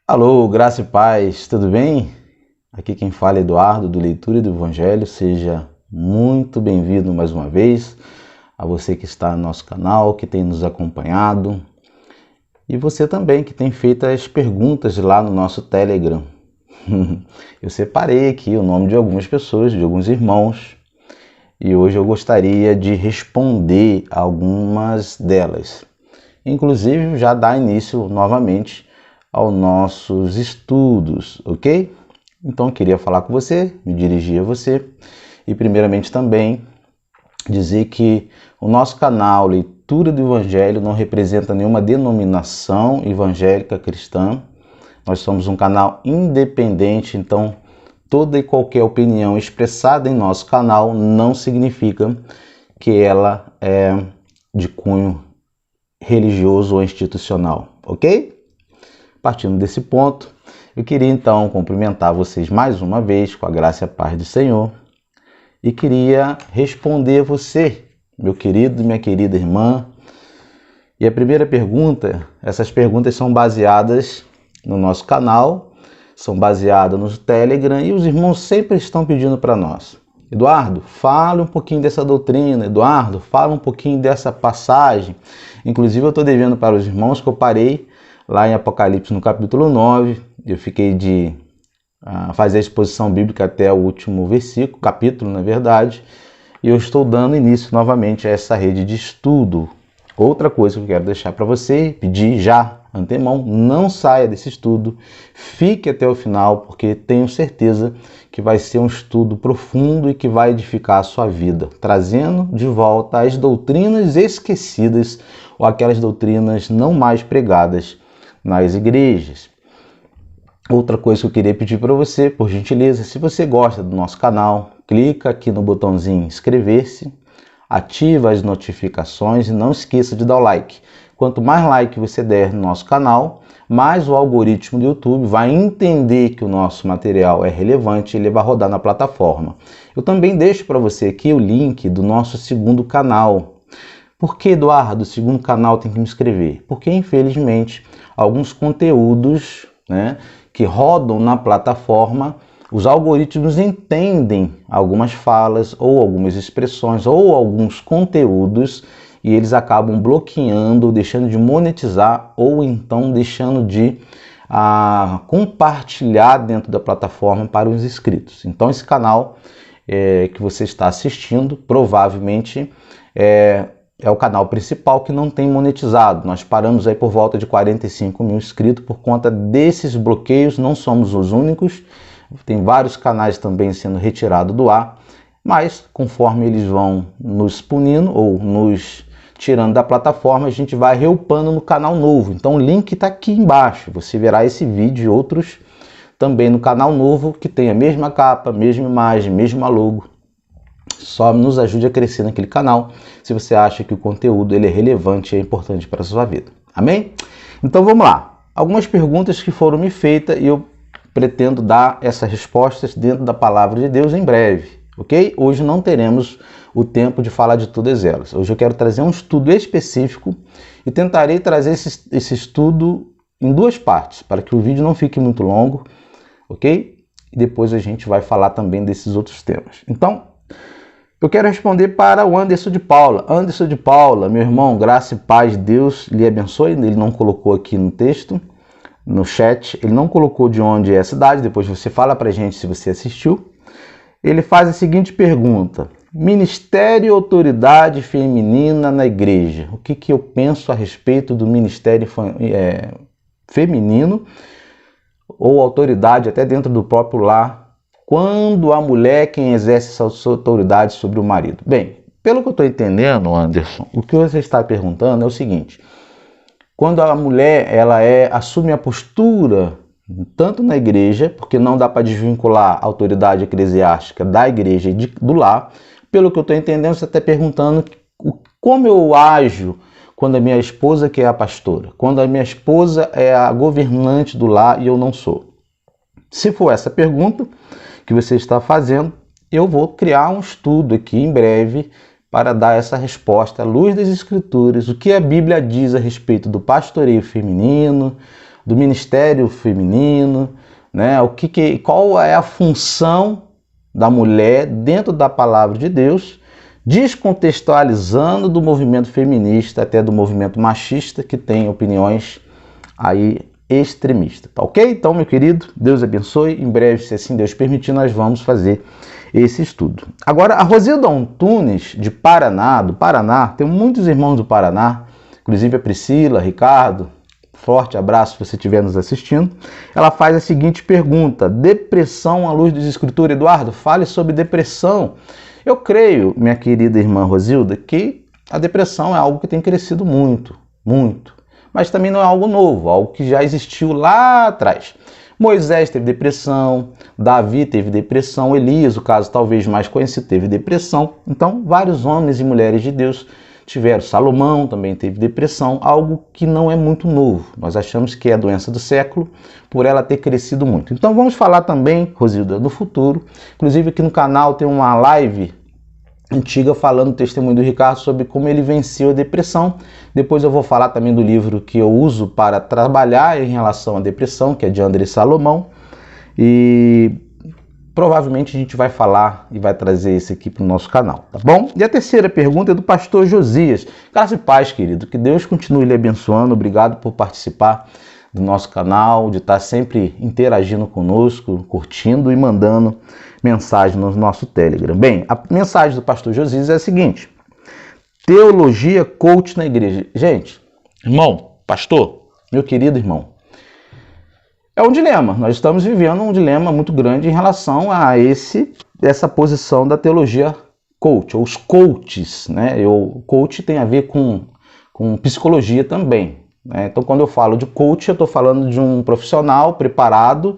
Alô, graça e paz, tudo bem? Aqui quem fala é Eduardo, do Leitura do Evangelho. Seja muito bem-vindo mais uma vez a você que está no nosso canal, que tem nos acompanhado, e você também que tem feito as perguntas lá no nosso Telegram. Eu separei aqui o nome de algumas pessoas, de alguns irmãos, e hoje eu gostaria de responder algumas delas. Inclusive, já dar início novamente aos nossos estudos, ok? Então, eu queria falar com você, me dirigir a você e, primeiramente, também dizer que o nosso canal Leitura do Evangelho não representa nenhuma denominação evangélica cristã. Nós somos um canal independente, então toda e qualquer opinião expressada em nosso canal não significa que ela é de cunho religioso ou institucional, ok? Partindo desse ponto, eu queria então cumprimentar vocês mais uma vez com a graça e a paz do Senhor e queria responder a você, meu querido e minha querida irmã. E a primeira pergunta, essas perguntas são baseadas no nosso canal, são baseadas no Telegram e os irmãos sempre estão pedindo para nós: Eduardo, fala um pouquinho dessa doutrina. Eduardo, fala um pouquinho dessa passagem. Inclusive eu estou devendo para os irmãos que eu parei lá em Apocalipse no capítulo 9. Eu fiquei de fazer a exposição bíblica até o último versículo, capítulo na verdade, e eu estou dando início novamente a essa rede de estudo. Outra coisa que eu quero deixar para você, pedir já antemão, não saia desse estudo, fique até o final, porque tenho certeza que vai ser um estudo profundo e que vai edificar a sua vida, trazendo de volta as doutrinas esquecidas ou aquelas doutrinas não mais pregadas nas igrejas. Outra coisa que eu queria pedir para você, por gentileza, se você gosta do nosso canal, clica aqui no botãozinho inscrever-se, ativa as notificações e não esqueça de dar o like. Quanto mais like você der no nosso canal, mais o algoritmo do YouTube vai entender que o nosso material é relevante e ele vai rodar na plataforma. Eu também deixo para você aqui o link do nosso segundo canal. Por que, Eduardo, o segundo canal tem que me inscrever? Porque, infelizmente, alguns conteúdos, que rodam na plataforma, os algoritmos entendem algumas falas ou algumas expressões ou alguns conteúdos e eles acabam bloqueando, deixando de monetizar ou então deixando de compartilhar dentro da plataforma para os inscritos. Então esse canal que você está assistindo provavelmente é o canal principal que não tem monetizado. Nós paramos aí por volta de 45 mil inscritos por conta desses bloqueios. Não somos os únicos, tem vários canais também sendo retirados do ar, mas conforme eles vão nos punindo ou nos tirando da plataforma, a gente vai reupando no canal novo. Então o link está aqui embaixo, você verá esse vídeo e outros também no canal novo, que tem a mesma capa, mesma imagem, mesma logo. Só nos ajude a crescer naquele canal, se você acha que o conteúdo ele é relevante e é importante para a sua vida. Amém? Então vamos lá. Algumas perguntas que foram me feitas e eu pretendo dar essas respostas dentro da palavra de Deus em breve, ok? Hoje não teremos o tempo de falar de todas elas. Hoje eu quero trazer um estudo específico e tentarei trazer esse estudo em duas partes, para que o vídeo não fique muito longo, ok? E depois a gente vai falar também desses outros temas. Então, eu quero responder para o Anderson de Paula. Anderson de Paula, meu irmão, graça e paz, Deus lhe abençoe. Ele não colocou aqui no texto, no chat, ele não colocou de onde é a cidade, depois você fala pra gente se você assistiu. Ele faz a seguinte pergunta: Ministério e autoridade feminina na igreja. O que eu penso a respeito do ministério feminino ou autoridade até dentro do próprio lar, quando a mulher quem exerce essa autoridade sobre o marido? Bem, pelo que eu estou entendendo, Anderson, o que você está perguntando é o seguinte: quando a mulher assume a postura, tanto na igreja, porque não dá para desvincular a autoridade eclesiástica da igreja e do lar, pelo que eu estou entendendo, você está perguntando como eu ajo quando a minha esposa que é a pastora, quando a minha esposa é a governante do lar e eu não sou. Se for essa pergunta que você está fazendo, eu vou criar um estudo aqui em breve para dar essa resposta à luz das Escrituras, o que a Bíblia diz a respeito do pastoreio feminino, do ministério feminino, né? Qual é a função da mulher dentro da palavra de Deus, descontextualizando do movimento feminista até do movimento machista, que tem opiniões aí extremistas, tá ok? Então, meu querido, Deus abençoe. Em breve, se assim Deus permitir, nós vamos fazer esse estudo. Agora, a Rosilda Antunes, do Paraná, tem muitos irmãos do Paraná, inclusive a Priscila, Ricardo, forte abraço se você estiver nos assistindo. Ela faz a seguinte pergunta: depressão à luz das Escrituras? Eduardo, fale sobre depressão. Eu creio, minha querida irmã Rosilda, que a depressão é algo que tem crescido muito, muito. Mas também não é algo novo, algo que já existiu lá atrás. Moisés teve depressão, Davi teve depressão, Elias, o caso talvez mais conhecido, teve depressão. Então, vários homens e mulheres de Deus tiveram. Salomão também teve depressão, algo que não é muito novo. Nós achamos que é a doença do século, por ela ter crescido muito. Então vamos falar também, Rosilda, no futuro. Inclusive aqui no canal tem uma live antiga falando do testemunho do Ricardo sobre como ele venceu a depressão. Depois eu vou falar também do livro que eu uso para trabalhar em relação à depressão, que é de André Salomão. E provavelmente a gente vai falar e vai trazer esse aqui para o nosso canal, tá bom? E a terceira pergunta é do pastor Josias. Graça e paz, querido. Que Deus continue lhe abençoando. Obrigado por participar do nosso canal, de estar sempre interagindo conosco, curtindo e mandando mensagem no nosso Telegram. Bem, a mensagem do pastor Josias é a seguinte: teologia coach na igreja. Gente, irmão, pastor, meu querido irmão, é um dilema. Nós estamos vivendo um dilema muito grande em relação a essa posição da teologia coach, ou os coaches, né? O coach tem a ver com psicologia também, né? Então, quando eu falo de coach, eu estou falando de um profissional preparado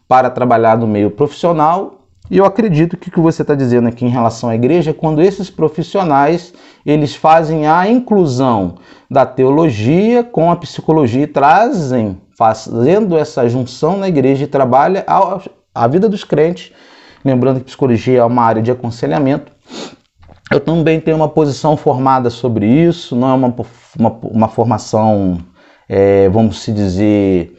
para trabalhar no meio profissional. E eu acredito que o que você está dizendo aqui em relação à igreja é quando esses profissionais eles fazem a inclusão da teologia com a psicologia e fazendo essa junção na igreja e trabalha a vida dos crentes. Lembrando que psicologia é uma área de aconselhamento. Eu também tenho uma posição formada sobre isso, não é uma formação, vamos se dizer,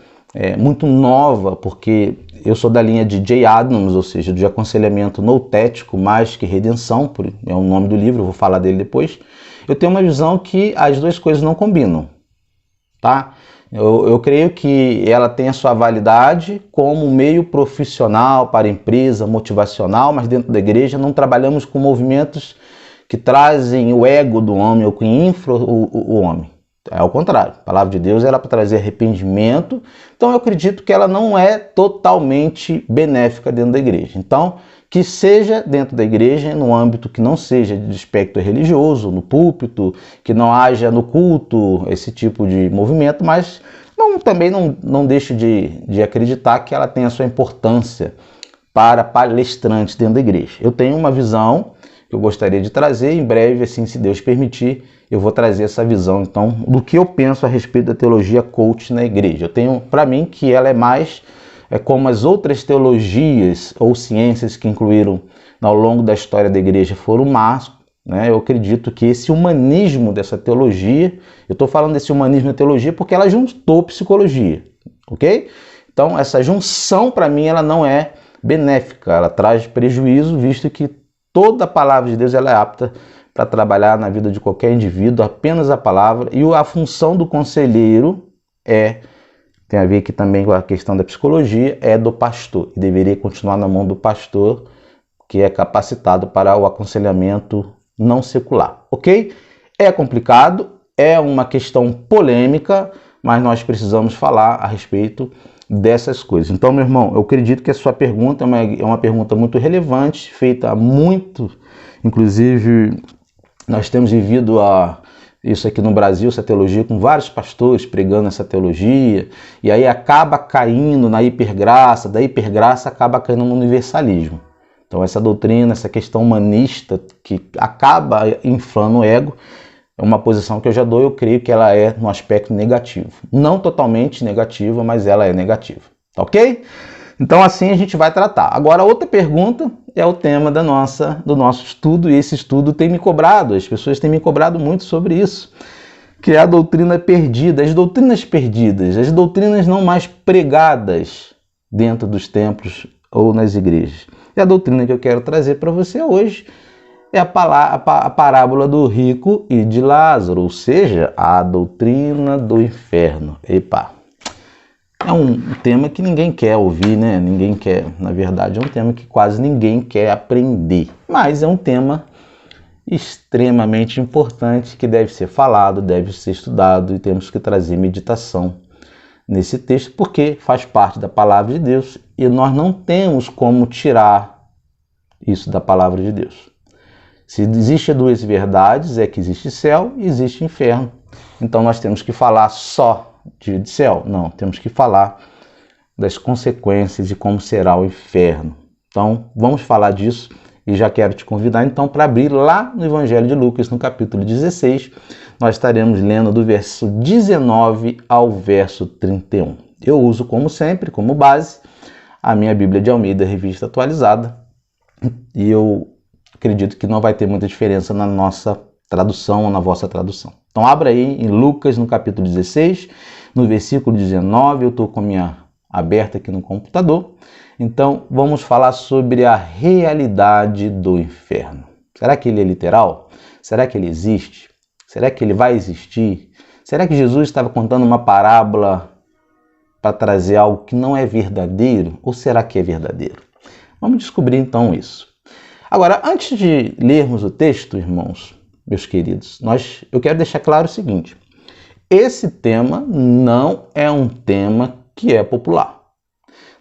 muito nova, porque eu sou da linha de Jay Adams, ou seja, de aconselhamento noutético mais que redenção, é o nome do livro, eu vou falar dele depois. Eu tenho uma visão que as duas coisas não combinam, tá? Eu creio que ela tem a sua validade como meio profissional para a empresa, motivacional, mas dentro da igreja não trabalhamos com movimentos que trazem o ego do homem ou que inflam o homem. É ao contrário, a palavra de Deus era para trazer arrependimento, então eu acredito que ela não é totalmente benéfica dentro da igreja. Então, que seja dentro da igreja, no âmbito que não seja de aspecto religioso, no púlpito, que não haja no culto esse tipo de movimento, mas também não deixe de acreditar que ela tem a sua importância para palestrantes dentro da igreja. Eu tenho uma visão que eu gostaria de trazer, em breve, assim, se Deus permitir, eu vou trazer essa visão, então, do que eu penso a respeito da teologia coach na igreja. Eu tenho, para mim, que ela é mais como as outras teologias ou ciências que incluíram ao longo da história da igreja foram más, né? Eu acredito que esse humanismo dessa teologia, eu estou falando desse humanismo da teologia porque ela juntou psicologia, ok? Então, essa junção, para mim, ela não é benéfica, ela traz prejuízo, visto que toda a palavra de Deus ela é apta para trabalhar na vida de qualquer indivíduo, apenas a palavra, e a função do conselheiro tem a ver aqui também com a questão da psicologia, é do pastor, e deveria continuar na mão do pastor, que é capacitado para o aconselhamento não secular, ok? É complicado, é uma questão polêmica, mas nós precisamos falar a respeito dessas coisas. Então, meu irmão, eu acredito que a sua pergunta é uma pergunta muito relevante, feita há muito, inclusive nós temos vivido isso aqui no Brasil, essa teologia, com vários pastores pregando essa teologia, e aí acaba caindo na hipergraça, da hipergraça acaba caindo no universalismo. Então essa doutrina, essa questão humanista que acaba inflando o ego, é uma posição que eu já dou, eu creio que ela é no aspecto negativo. Não totalmente negativa, mas ela é negativa, tá ok? Então assim a gente vai tratar. Agora outra pergunta é o tema do nosso estudo, e esse estudo tem me cobrado, as pessoas têm me cobrado muito sobre isso. que é a doutrina perdida, as doutrinas perdidas, as doutrinas não mais pregadas dentro dos templos ou nas igrejas. E a doutrina que eu quero trazer para você hoje é a parábola do rico e de Lázaro, ou seja, a doutrina do inferno. Epa! É um tema que ninguém quer ouvir, né? Ninguém quer, na verdade, é um tema que quase ninguém quer aprender. Mas é um tema extremamente importante que deve ser falado, deve ser estudado e temos que trazer meditação nesse texto, porque faz parte da palavra de Deus e nós não temos como tirar isso da palavra de Deus. Se existem duas verdades, é que existe céu e existe inferno. Então nós temos que falar só de céu? Não, temos que falar das consequências de como será o inferno. Então vamos falar disso e já quero te convidar então para abrir lá no Evangelho de Lucas, no capítulo 16. Nós estaremos lendo do verso 19 ao verso 31. Eu uso, como sempre, como base, a minha Bíblia de Almeida, revista atualizada, e eu acredito que não vai ter muita diferença na nossa tradução ou na vossa tradução. Então abra aí em Lucas, no capítulo 16, no versículo 19, eu estou com a minha aberta aqui no computador. Então vamos falar sobre a realidade do inferno. Será que ele é literal? Será que ele existe? Será que ele vai existir? Será que Jesus estava contando uma parábola para trazer algo que não é verdadeiro? Ou será que é verdadeiro? Vamos descobrir então isso. Agora, antes de lermos o texto, irmãos, meus queridos, eu quero deixar claro o seguinte: esse tema não é um tema que é popular.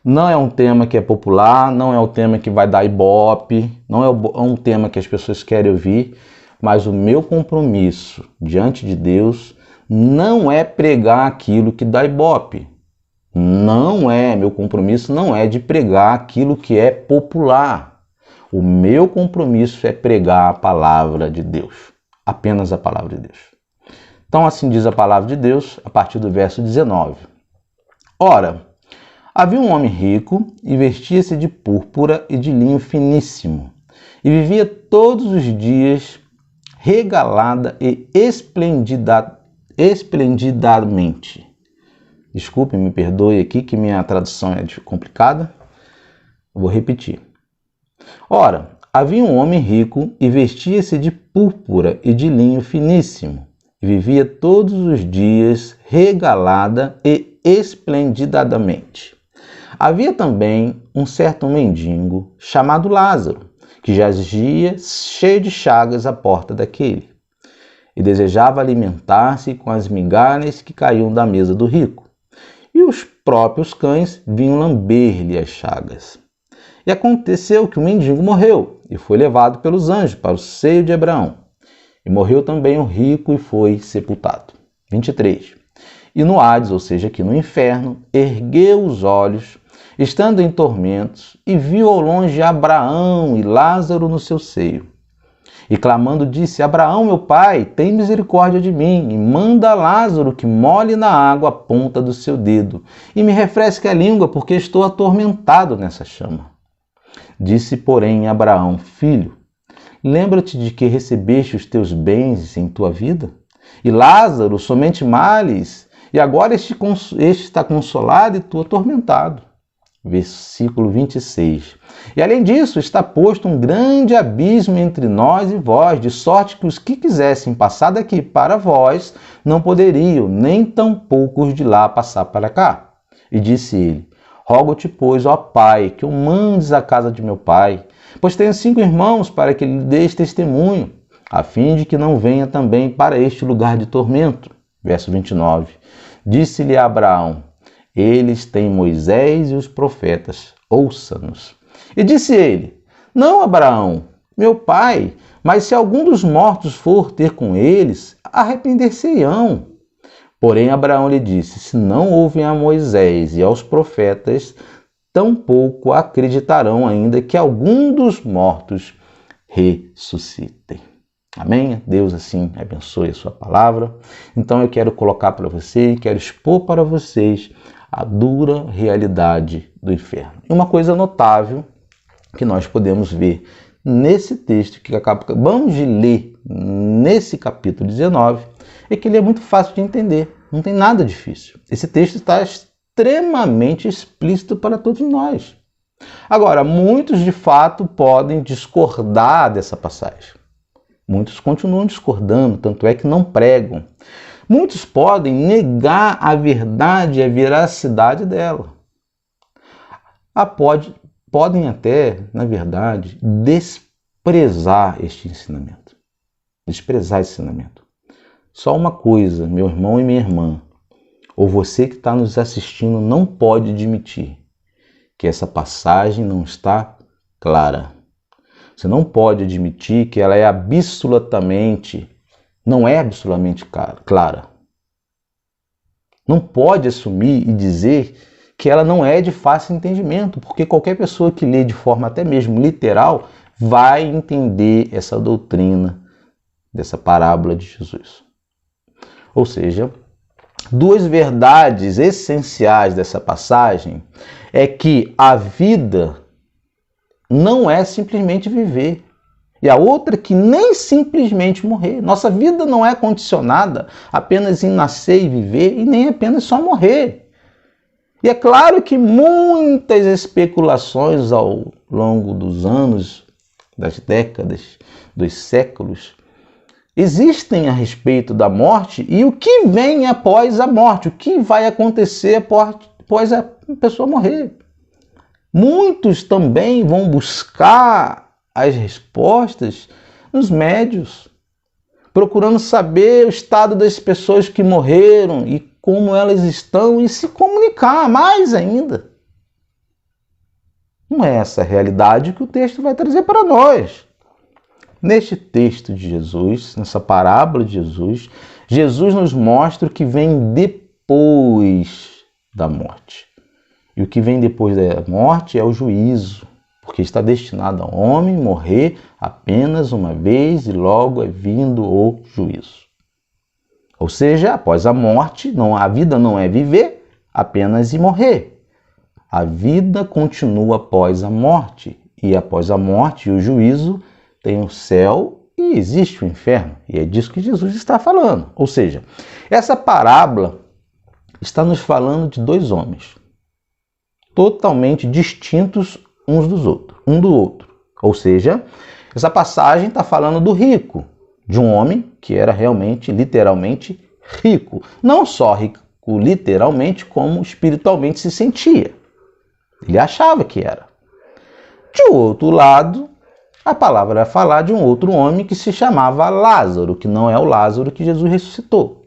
Não é um tema que é popular, não é um tema que vai dar ibope, não é um tema que as pessoas querem ouvir, mas o meu compromisso diante de Deus não é pregar aquilo que dá ibope. Meu compromisso não é de pregar aquilo que é popular. O meu compromisso é pregar a palavra de Deus, apenas a palavra de Deus. Então assim diz a palavra de Deus a partir do verso 19. Ora, havia um homem rico e vestia-se de púrpura e de linho finíssimo, e vivia todos os dias regalada e esplendidamente. Desculpe, me perdoe aqui que minha tradução é complicada. Eu vou repetir. Ora, havia um homem rico e vestia-se de púrpura e de linho finíssimo, e vivia todos os dias regalada e esplendidamente. Havia também um certo mendigo chamado Lázaro, que jazia cheio de chagas à porta daquele, e desejava alimentar-se com as migalhas que caíam da mesa do rico. E os próprios cães vinham lamber-lhe as chagas. E aconteceu que o mendigo morreu e foi levado pelos anjos para o seio de Abraão. E morreu também o rico e foi sepultado. 23. E no Hades, ou seja, aqui no inferno, ergueu os olhos, estando em tormentos, e viu ao longe Abraão e Lázaro no seu seio. E clamando disse: Abraão, meu pai, tem misericórdia de mim, e manda Lázaro que molhe na água a ponta do seu dedo, e me refresque a língua, porque estou atormentado nessa chama. Disse, porém, Abraão: Filho, lembra-te de que recebeste os teus bens em tua vida, e Lázaro somente males, e agora este está consolado e tu atormentado. Versículo 26. E além disso, está posto um grande abismo entre nós e vós, de sorte que os que quisessem passar daqui para vós não poderiam, nem tampouco os de lá passar para cá. E disse ele: Rogo-te, pois, ó Pai, que o mandes à casa de meu pai, pois tenho 5 irmãos, para que lhe deis testemunho, a fim de que não venha também para este lugar de tormento. Verso 29. Disse-lhe Abraão: Eles têm Moisés e os profetas, ouça-nos. E disse ele: Não, Abraão, meu pai, mas se algum dos mortos for ter com eles, arrepender-se-ão. Porém Abraão lhe disse: Se não ouvem a Moisés e aos profetas, tampouco acreditarão ainda que algum dos mortos ressuscitem. Amém? Deus assim abençoe a sua palavra. Então eu quero colocar para vocês, quero expor para vocês a dura realidade do inferno. E uma coisa notável que nós podemos ver nesse texto que acabamos de ler, nesse capítulo 19 é que ele é muito fácil de entender, não tem nada difícil. Esse texto está extremamente explícito para todos nós. Agora, muitos de fato podem discordar dessa passagem. Muitos continuam discordando, tanto é que não pregam. Muitos podem negar a verdade e a veracidade dela. Podem até, na verdade, desprezar este ensinamento. Desprezar esse ensinamento. Só uma coisa, meu irmão e minha irmã, ou você que está nos assistindo, não pode admitir que essa passagem não está clara. Você não pode admitir que ela não é absolutamente clara. Não pode assumir e dizer que ela não é de fácil entendimento, porque qualquer pessoa que lê de forma até mesmo literal vai entender essa doutrina dessa parábola de Jesus. Ou seja, duas verdades essenciais dessa passagem é que a vida não é simplesmente viver. E a outra é que nem simplesmente morrer. Nossa vida não é condicionada apenas em nascer e viver e nem apenas só morrer. E é claro que muitas especulações ao longo dos anos, das décadas, dos séculos, existem a respeito da morte e o que vem após a morte, o que vai acontecer após a pessoa morrer. Muitos também vão buscar as respostas nos médios, procurando saber o estado das pessoas que morreram e como elas estão e se comunicar mais ainda. Não é essa a realidade que o texto vai trazer para nós. Neste texto de Jesus, nessa parábola de Jesus, Jesus nos mostra o que vem depois da morte. E o que vem depois da morte é o juízo, porque está destinado ao homem morrer apenas uma vez e logo é vindo o juízo. Ou seja, após a morte, a vida não é viver apenas e morrer. A vida continua após a morte, e após a morte e o juízo tem o céu e existe o inferno. E é disso que Jesus está falando. Ou seja, essa parábola está nos falando de dois homens totalmente distintos um do outro. Ou seja, essa passagem está falando do rico, de um homem que era realmente, literalmente, rico. Não só rico literalmente, como espiritualmente se sentia. Ele achava que era. De outro lado, a palavra vai falar de um outro homem que se chamava Lázaro, que não é o Lázaro que Jesus ressuscitou.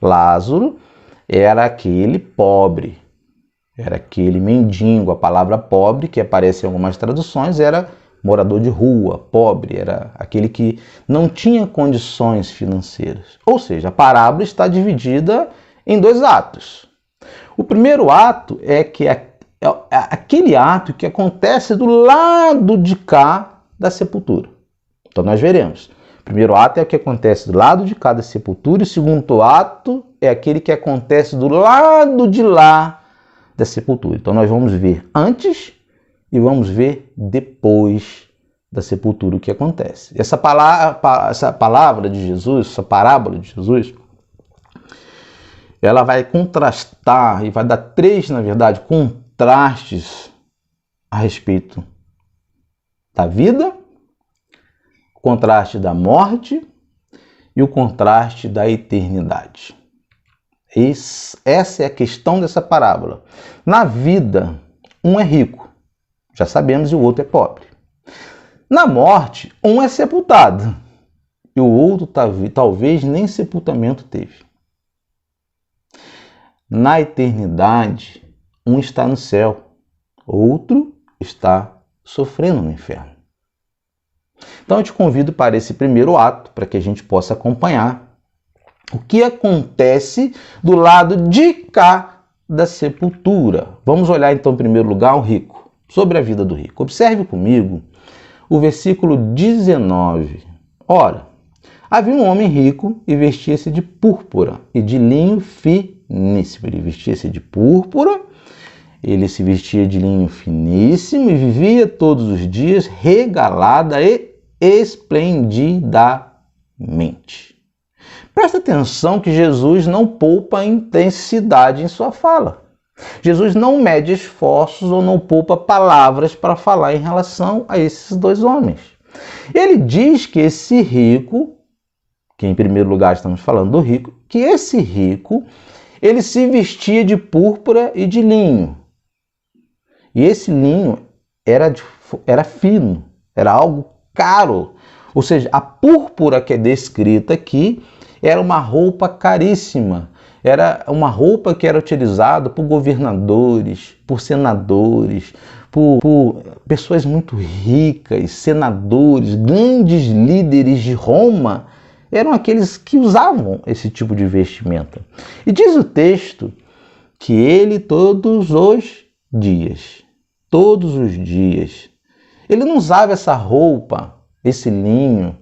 Lázaro era aquele pobre, era aquele mendigo. A palavra pobre, que aparece em algumas traduções, era morador de rua, pobre, era aquele que não tinha condições financeiras. Ou seja, a parábola está dividida em dois atos. O primeiro ato é aquele ato que acontece do lado de cá da sepultura. Então nós veremos. O primeiro ato é o que acontece do lado de cá da sepultura, e o segundo ato é aquele que acontece do lado de lá da sepultura. Então nós vamos ver antes e vamos ver depois da sepultura o que acontece. Essa palavra de Jesus, essa parábola de Jesus, ela vai contrastar e vai dar três, na verdade, contrastes a respeito da vida, o contraste da morte e o contraste da eternidade. Essa é a questão dessa parábola. Na vida, um é rico, já sabemos, e o outro é pobre. Na morte, um é sepultado e o outro talvez nem sepultamento teve. Na eternidade, um está no céu, outro está sofrendo no inferno. Então eu te convido para esse primeiro ato, para que a gente possa acompanhar o que acontece do lado de cá da sepultura. Vamos olhar então em primeiro lugar o rico, sobre a vida do rico. Observe comigo o versículo 19. Ora, havia um homem rico e vestia-se de púrpura e de linho finíssimo. Ele vestia-se de púrpura, ele se vestia de linho finíssimo e vivia todos os dias regalada e esplendidamente. mente. Presta atenção que Jesus não poupa intensidade em sua fala. Jesus não mede esforços ou não poupa palavras para falar em relação a esses dois homens. Ele diz que esse rico, que em primeiro lugar estamos falando do rico, que esse rico, ele se vestia de púrpura e de linho. E esse linho era fino, era algo caro. Ou seja, a púrpura que é descrita aqui era uma roupa caríssima. Era uma roupa que era utilizada por governadores, por senadores, por pessoas muito ricas, senadores, grandes líderes de Roma. Eram aqueles que usavam esse tipo de vestimenta. E diz o texto que ele todos os dias, ele não usava essa roupa, esse linho,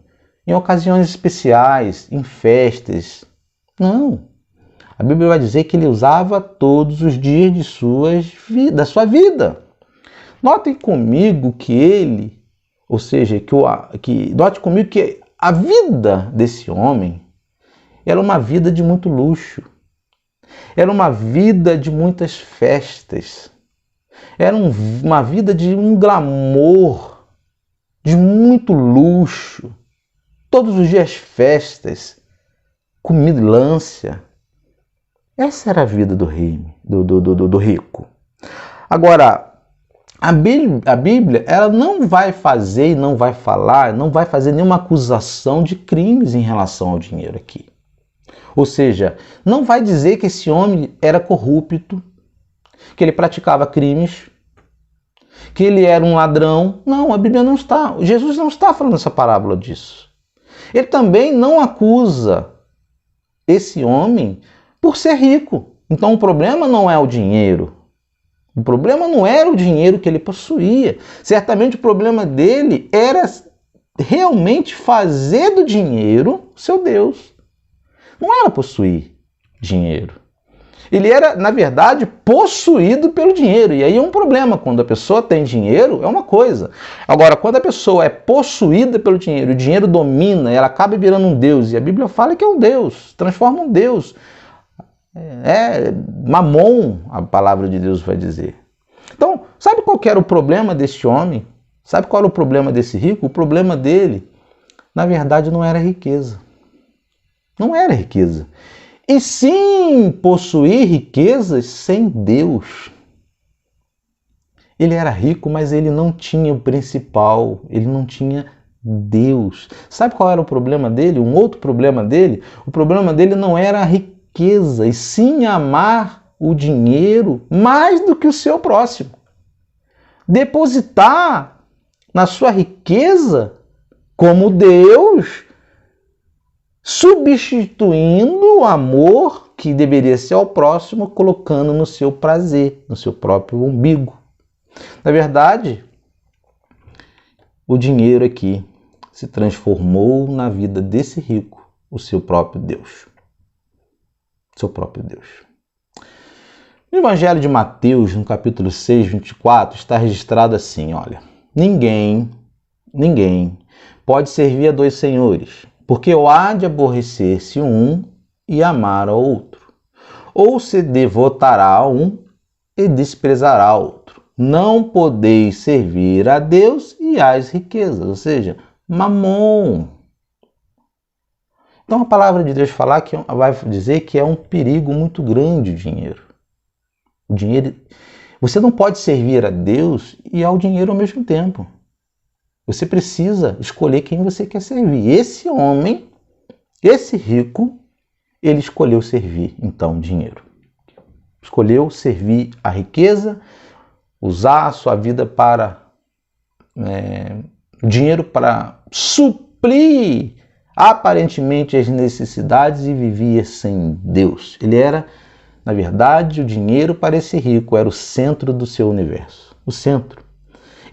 em ocasiões especiais, em festas. Não. A Bíblia vai dizer que ele usava todos os dias da sua vida. Notem comigo que note comigo que a vida desse homem era uma vida de muito luxo. Era uma vida de muitas festas. Era uma vida de um glamour, de muito luxo. Todos os dias festas, comilância. Essa era a vida do rico. Agora, a Bíblia ela não vai fazer e não vai falar, não vai fazer nenhuma acusação de crimes em relação ao dinheiro aqui. Ou seja, não vai dizer que esse homem era corrupto, que ele praticava crimes, que ele era um ladrão. Não, a Bíblia não está. Jesus não está falando essa parábola disso. Ele também não acusa esse homem por ser rico. Então o problema não é o dinheiro. O problema não era o dinheiro que ele possuía. Certamente o problema dele era realmente fazer do dinheiro seu Deus. Não era possuir dinheiro. Ele era, na verdade, possuído pelo dinheiro. E aí é um problema. Quando a pessoa tem dinheiro, é uma coisa. Agora, quando a pessoa é possuída pelo dinheiro, o dinheiro domina, ela acaba virando um Deus. E a Bíblia fala que é um Deus, transforma um Deus. Mamon, a palavra de Deus vai dizer. Então, sabe qual que era o problema desse homem? Sabe qual era o problema desse rico? O problema dele, na verdade, não era riqueza. Não era riqueza. E sim possuir riquezas sem Deus. Ele era rico, mas ele não tinha o principal, ele não tinha Deus. Sabe qual era o problema dele? Um outro problema dele? O problema dele não era a riqueza, e sim amar o dinheiro mais do que o seu próximo. Depositar na sua riqueza como Deus, substituindo o amor que deveria ser ao próximo, colocando no seu prazer, no seu próprio umbigo. Na verdade, o dinheiro aqui se transformou na vida desse rico, o seu próprio Deus. Seu próprio Deus. No Evangelho de Mateus, no capítulo 6, 24, está registrado assim, olha: Ninguém pode servir a dois senhores, porque ou há de aborrecer-se um e amar ao outro, ou se devotará a um e desprezará ao outro. Não podeis servir a Deus e às riquezas, ou seja, mamon. Então a palavra de Deus vai dizer que é um perigo muito grande o dinheiro. O dinheiro, você não pode servir a Deus e ao dinheiro ao mesmo tempo. Você precisa escolher quem você quer servir. Esse homem, esse rico, ele escolheu servir, então, dinheiro. Escolheu servir a riqueza, usar a sua vida para dinheiro para suprir aparentemente as necessidades e vivia sem Deus. Ele era, na verdade, o dinheiro para esse rico era o centro do seu universo. O centro.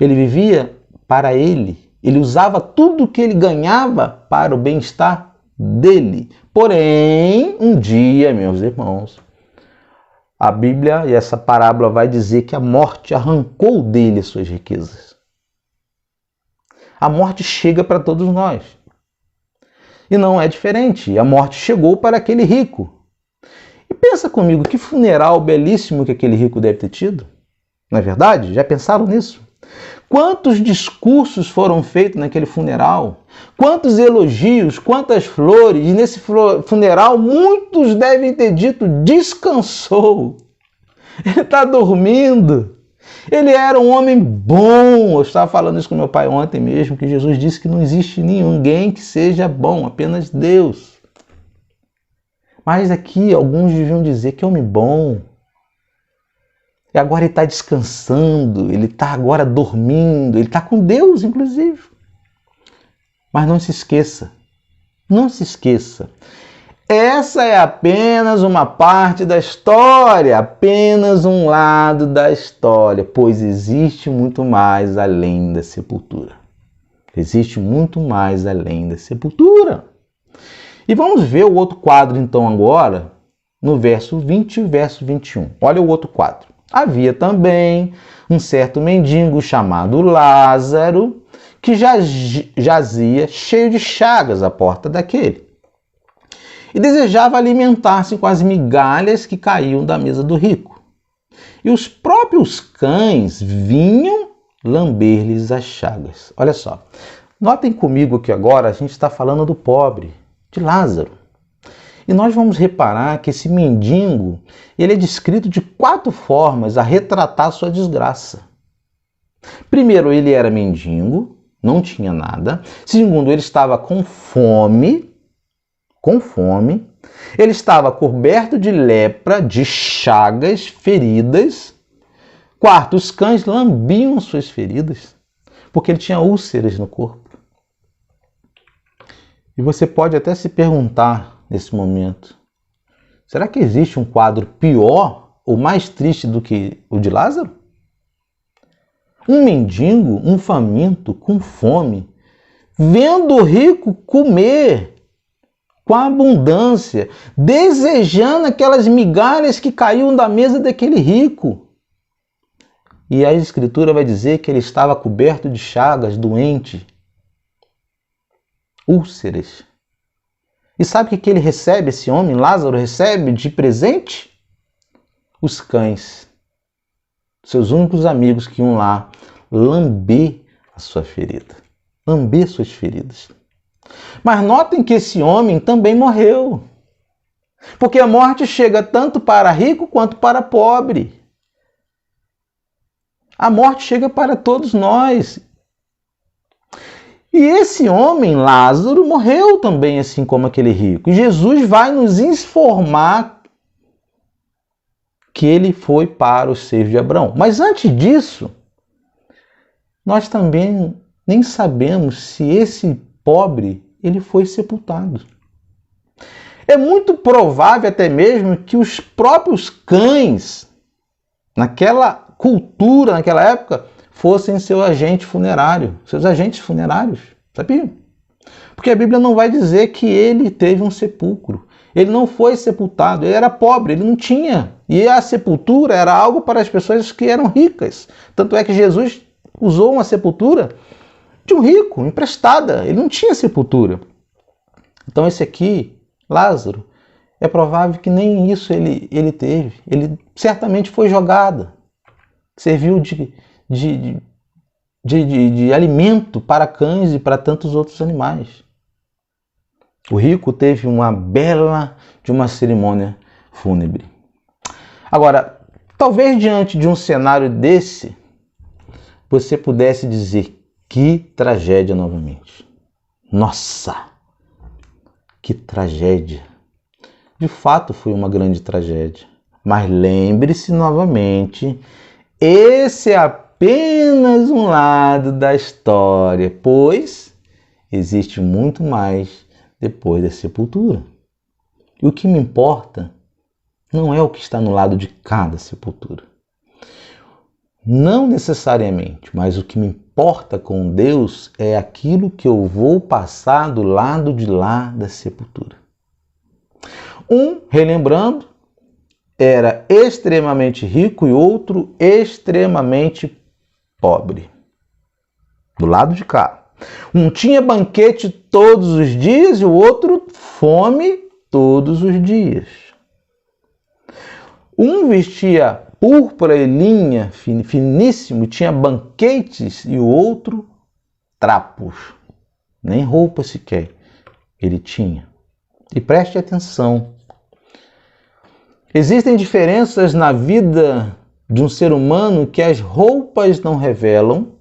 Ele vivia para ele. Ele usava tudo que ele ganhava para o bem-estar dele. Porém, um dia, meus irmãos, a Bíblia e essa parábola vai dizer que a morte arrancou dele as suas riquezas. A morte chega para todos nós. E não é diferente. A morte chegou para aquele rico. E pensa comigo, que funeral belíssimo que aquele rico deve ter tido. Não é verdade? Já pensaram nisso? Quantos discursos foram feitos naquele funeral? Quantos elogios, quantas flores. E nesse funeral, muitos devem ter dito, descansou. Ele está dormindo. Ele era um homem bom. Eu estava falando isso com meu pai ontem mesmo, que Jesus disse que não existe ninguém que seja bom, apenas Deus. Mas aqui alguns deviam dizer que homem bom. E agora ele está descansando, ele está agora dormindo, ele está com Deus, inclusive. Mas não se esqueça, não se esqueça. Essa é apenas uma parte da história, apenas um lado da história, pois existe muito mais além da sepultura. Existe muito mais além da sepultura. E vamos ver o outro quadro então agora, no verso 20 e verso 21. Olha o outro quadro. Havia também um certo mendigo chamado Lázaro, que jazia cheio de chagas à porta daquele, e desejava alimentar-se com as migalhas que caíam da mesa do rico. E os próprios cães vinham lamber-lhes as chagas. Olha só, notem comigo que agora a gente está falando do pobre, de Lázaro. E nós vamos reparar que esse mendigo, ele é descrito de 4 formas a retratar sua desgraça. Primeiro, ele era mendigo, não tinha nada. Segundo, ele estava com fome. Ele estava coberto de lepra, de chagas, feridas. Quarto, os cães lambiam suas feridas, porque ele tinha úlceras no corpo. E você pode até se perguntar nesse momento, será que existe um quadro pior ou mais triste do que o de Lázaro? Um mendigo, um faminto, com fome, vendo o rico comer com abundância, desejando aquelas migalhas que caíam da mesa daquele rico. E a Escritura vai dizer que ele estava coberto de chagas, doente, úlceras. E sabe o que ele recebe, esse homem, Lázaro, recebe de presente? Os cães, seus únicos amigos que iam lá lamber a sua ferida, lamber suas feridas. Mas notem que esse homem também morreu, porque a morte chega tanto para rico quanto para pobre. A morte chega para todos nós. E esse homem, Lázaro, morreu também, assim como aquele rico. E Jesus vai nos informar que ele foi para os seios de Abraão. Mas antes disso, nós também nem sabemos se esse pobre ele foi sepultado. É muito provável até mesmo que os próprios cães, naquela cultura, naquela época, fossem seu agente funerário, seus agentes funerários, sabia? Porque a Bíblia não vai dizer que ele teve um sepulcro. Ele não foi sepultado, ele era pobre, ele não tinha. E a sepultura era algo para as pessoas que eram ricas. Tanto é que Jesus usou uma sepultura de um rico, emprestada. Ele não tinha sepultura. Então esse aqui, Lázaro, é provável que nem isso ele teve. Ele certamente foi jogado. Serviu de alimento para cães e para tantos outros animais. O rico teve uma bela de uma cerimônia fúnebre. Agora, talvez diante de um cenário desse, você pudesse dizer, que tragédia novamente. Nossa, que tragédia. De fato foi uma grande tragédia. Mas lembre-se novamente, esse é apenas um lado da história, pois existe muito mais depois da sepultura. E o que me importa não é o que está no lado de cada sepultura. Não necessariamente, mas o que me importa com Deus é aquilo que eu vou passar do lado de lá da sepultura. Relembrando, era extremamente rico e outro extremamente pobre. Do lado de cá. Um tinha banquete todos os dias e o outro fome todos os dias. Um vestia púrpura e linha finíssimo, tinha banquetes, e o outro trapos. Nem roupa sequer ele tinha. E preste atenção. Existem diferenças na vida de um ser humano que as roupas não revelam,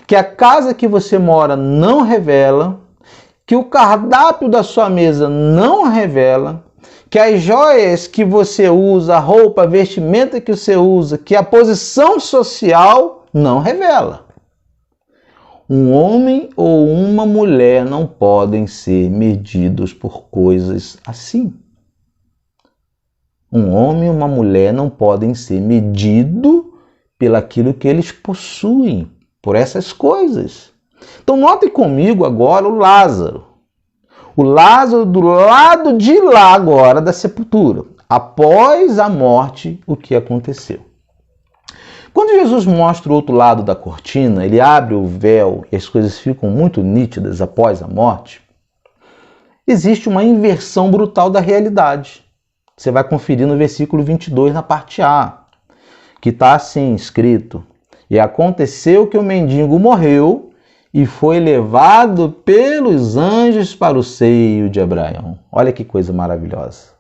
que a casa que você mora não revela, que o cardápio da sua mesa não revela, que as joias que você usa, a roupa, a vestimenta que você usa, que a posição social não revela. Um homem ou uma mulher não podem ser medidos por coisas assim. Um homem e uma mulher não podem ser medidos pelaquilo que eles possuem, por essas coisas. Então notem comigo agora o Lázaro. O Lázaro do lado de lá agora da sepultura. Após a morte, o que aconteceu? Quando Jesus mostra o outro lado da cortina, ele abre o véu e as coisas ficam muito nítidas após a morte, existe uma inversão brutal da realidade. Você vai conferir no versículo 22, na parte A, que está assim escrito: E aconteceu que o mendigo morreu e foi levado pelos anjos para o seio de Abraão. Olha que coisa maravilhosa.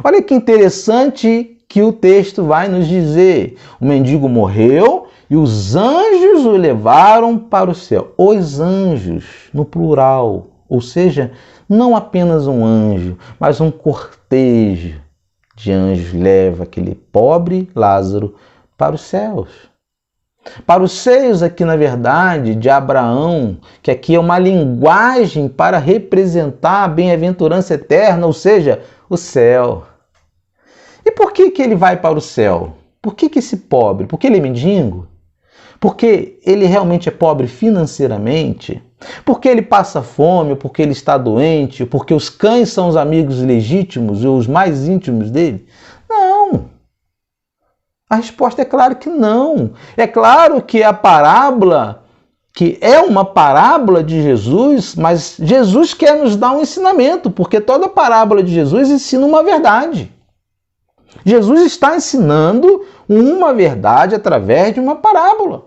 Olha que interessante que o texto vai nos dizer. O mendigo morreu e os anjos o levaram para o céu. Os anjos, no plural. Ou seja, não apenas um anjo, mas um cortejo de anjos leva aquele pobre Lázaro para os céus. Para os seios aqui, na verdade, de Abraão, que aqui é uma linguagem para representar a bem-aventurança eterna, ou seja, o céu. E por que ele vai para o céu? Por que esse pobre? Porque ele é mendigo? Porque ele realmente é pobre financeiramente? Porque ele passa fome? Porque ele está doente? Porque os cães são os amigos legítimos ou os mais íntimos dele? Não. A resposta é claro que não. É claro que a parábola, que é uma parábola de Jesus, mas Jesus quer nos dar um ensinamento, porque toda parábola de Jesus ensina uma verdade. Jesus está ensinando uma verdade através de uma parábola.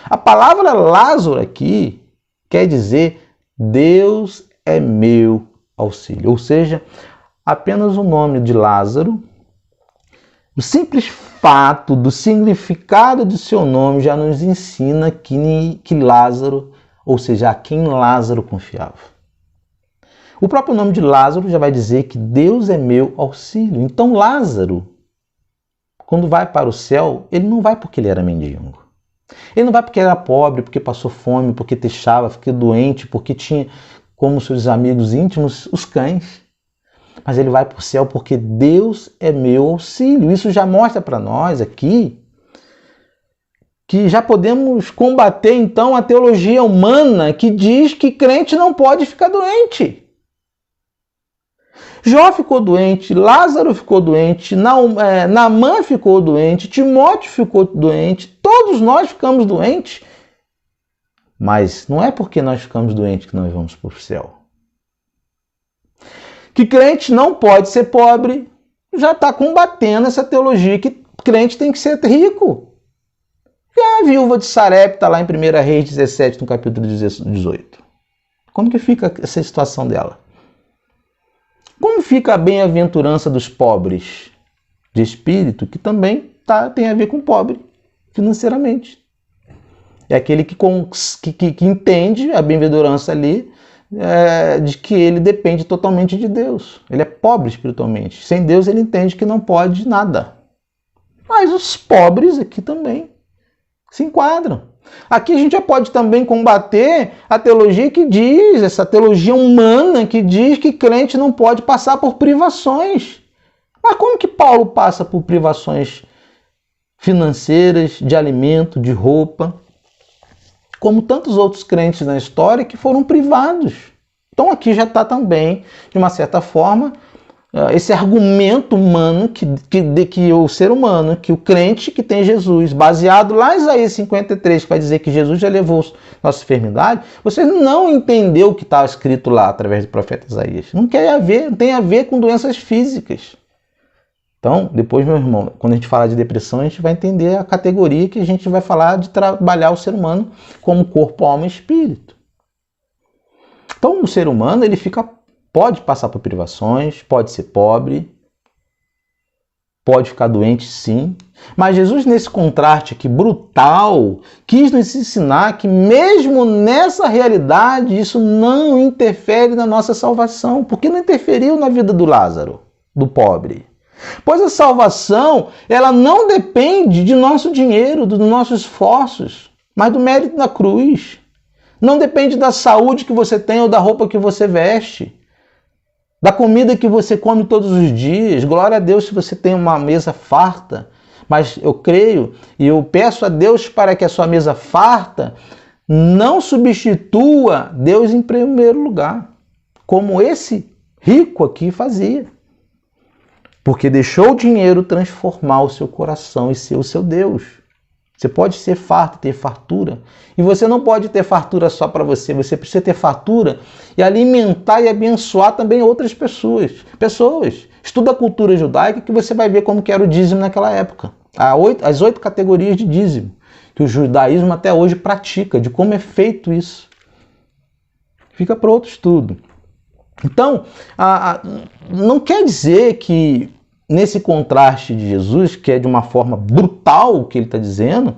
A palavra Lázaro aqui quer dizer Deus é meu auxílio. Ou seja, apenas o nome de Lázaro, o simples fato do significado de seu nome já nos ensina que Lázaro, ou seja, a quem Lázaro confiava. O próprio nome de Lázaro já vai dizer que Deus é meu auxílio. Então Lázaro, quando vai para o céu, ele não vai porque ele era mendigo. Ele não vai porque era pobre, porque passou fome, porque texava, ficou doente, porque tinha como seus amigos íntimos os cães. Mas ele vai para o céu porque Deus é meu auxílio. Isso já mostra para nós aqui que já podemos combater então a teologia humana que diz que crente não pode ficar doente. Jó ficou doente, Lázaro ficou doente, Naamã ficou doente, Timóteo ficou doente, todos nós ficamos doentes. Mas não é porque nós ficamos doentes que nós vamos para o céu. Que crente não pode ser pobre, já está combatendo essa teologia que crente tem que ser rico. E a viúva de Sarepta está lá em 1 Reis 17, no capítulo 18. Como que fica essa situação dela? Como fica a bem-aventurança dos pobres de espírito, que também tem a ver com pobre financeiramente? É aquele que entende a bem-aventurança ali, de que ele depende totalmente de Deus. Ele é pobre espiritualmente. Sem Deus ele entende que não pode nada. Mas os pobres aqui também se enquadram. Aqui a gente já pode também combater a teologia que diz, essa teologia humana que diz que crente não pode passar por privações. Mas como que Paulo passa por privações financeiras, de alimento, de roupa? Como tantos outros crentes na história que foram privados. Então aqui já está também, de uma certa forma, esse argumento humano de que o ser humano, que o crente que tem Jesus, baseado lá em Isaías 53, que vai dizer que Jesus já levou nossa enfermidade, você não entendeu o que está escrito lá através do profeta Isaías. Não tem a ver com doenças físicas. Então, depois, meu irmão, quando a gente falar de depressão, a gente vai entender a categoria que a gente vai falar de trabalhar o ser humano como corpo, alma e espírito. Então, o ser humano, ele pode passar por privações, pode ser pobre, pode ficar doente, sim. Mas Jesus, nesse contraste aqui brutal, quis nos ensinar que mesmo nessa realidade, isso não interfere na nossa salvação. Porque não interferiu na vida do Lázaro, do pobre. Pois a salvação, ela não depende de nosso dinheiro, dos nossos esforços, mas do mérito da cruz. Não depende da saúde que você tem ou da roupa que você veste, da comida que você come todos os dias. Glória a Deus se você tem uma mesa farta. Mas eu creio e eu peço a Deus para que a sua mesa farta não substitua Deus em primeiro lugar, como esse rico aqui fazia. Porque deixou o dinheiro transformar o seu coração e ser o seu Deus. Você pode ser farto, ter fartura. E você não pode ter fartura só para você. Você precisa ter fartura e alimentar e abençoar também outras pessoas. Estuda a cultura judaica que você vai ver como que era o dízimo naquela época. As 8 categorias de dízimo que o judaísmo até hoje pratica, de como é feito isso. Fica para outro estudo. Então, não quer dizer que nesse contraste de Jesus, que é de uma forma brutal o que ele está dizendo,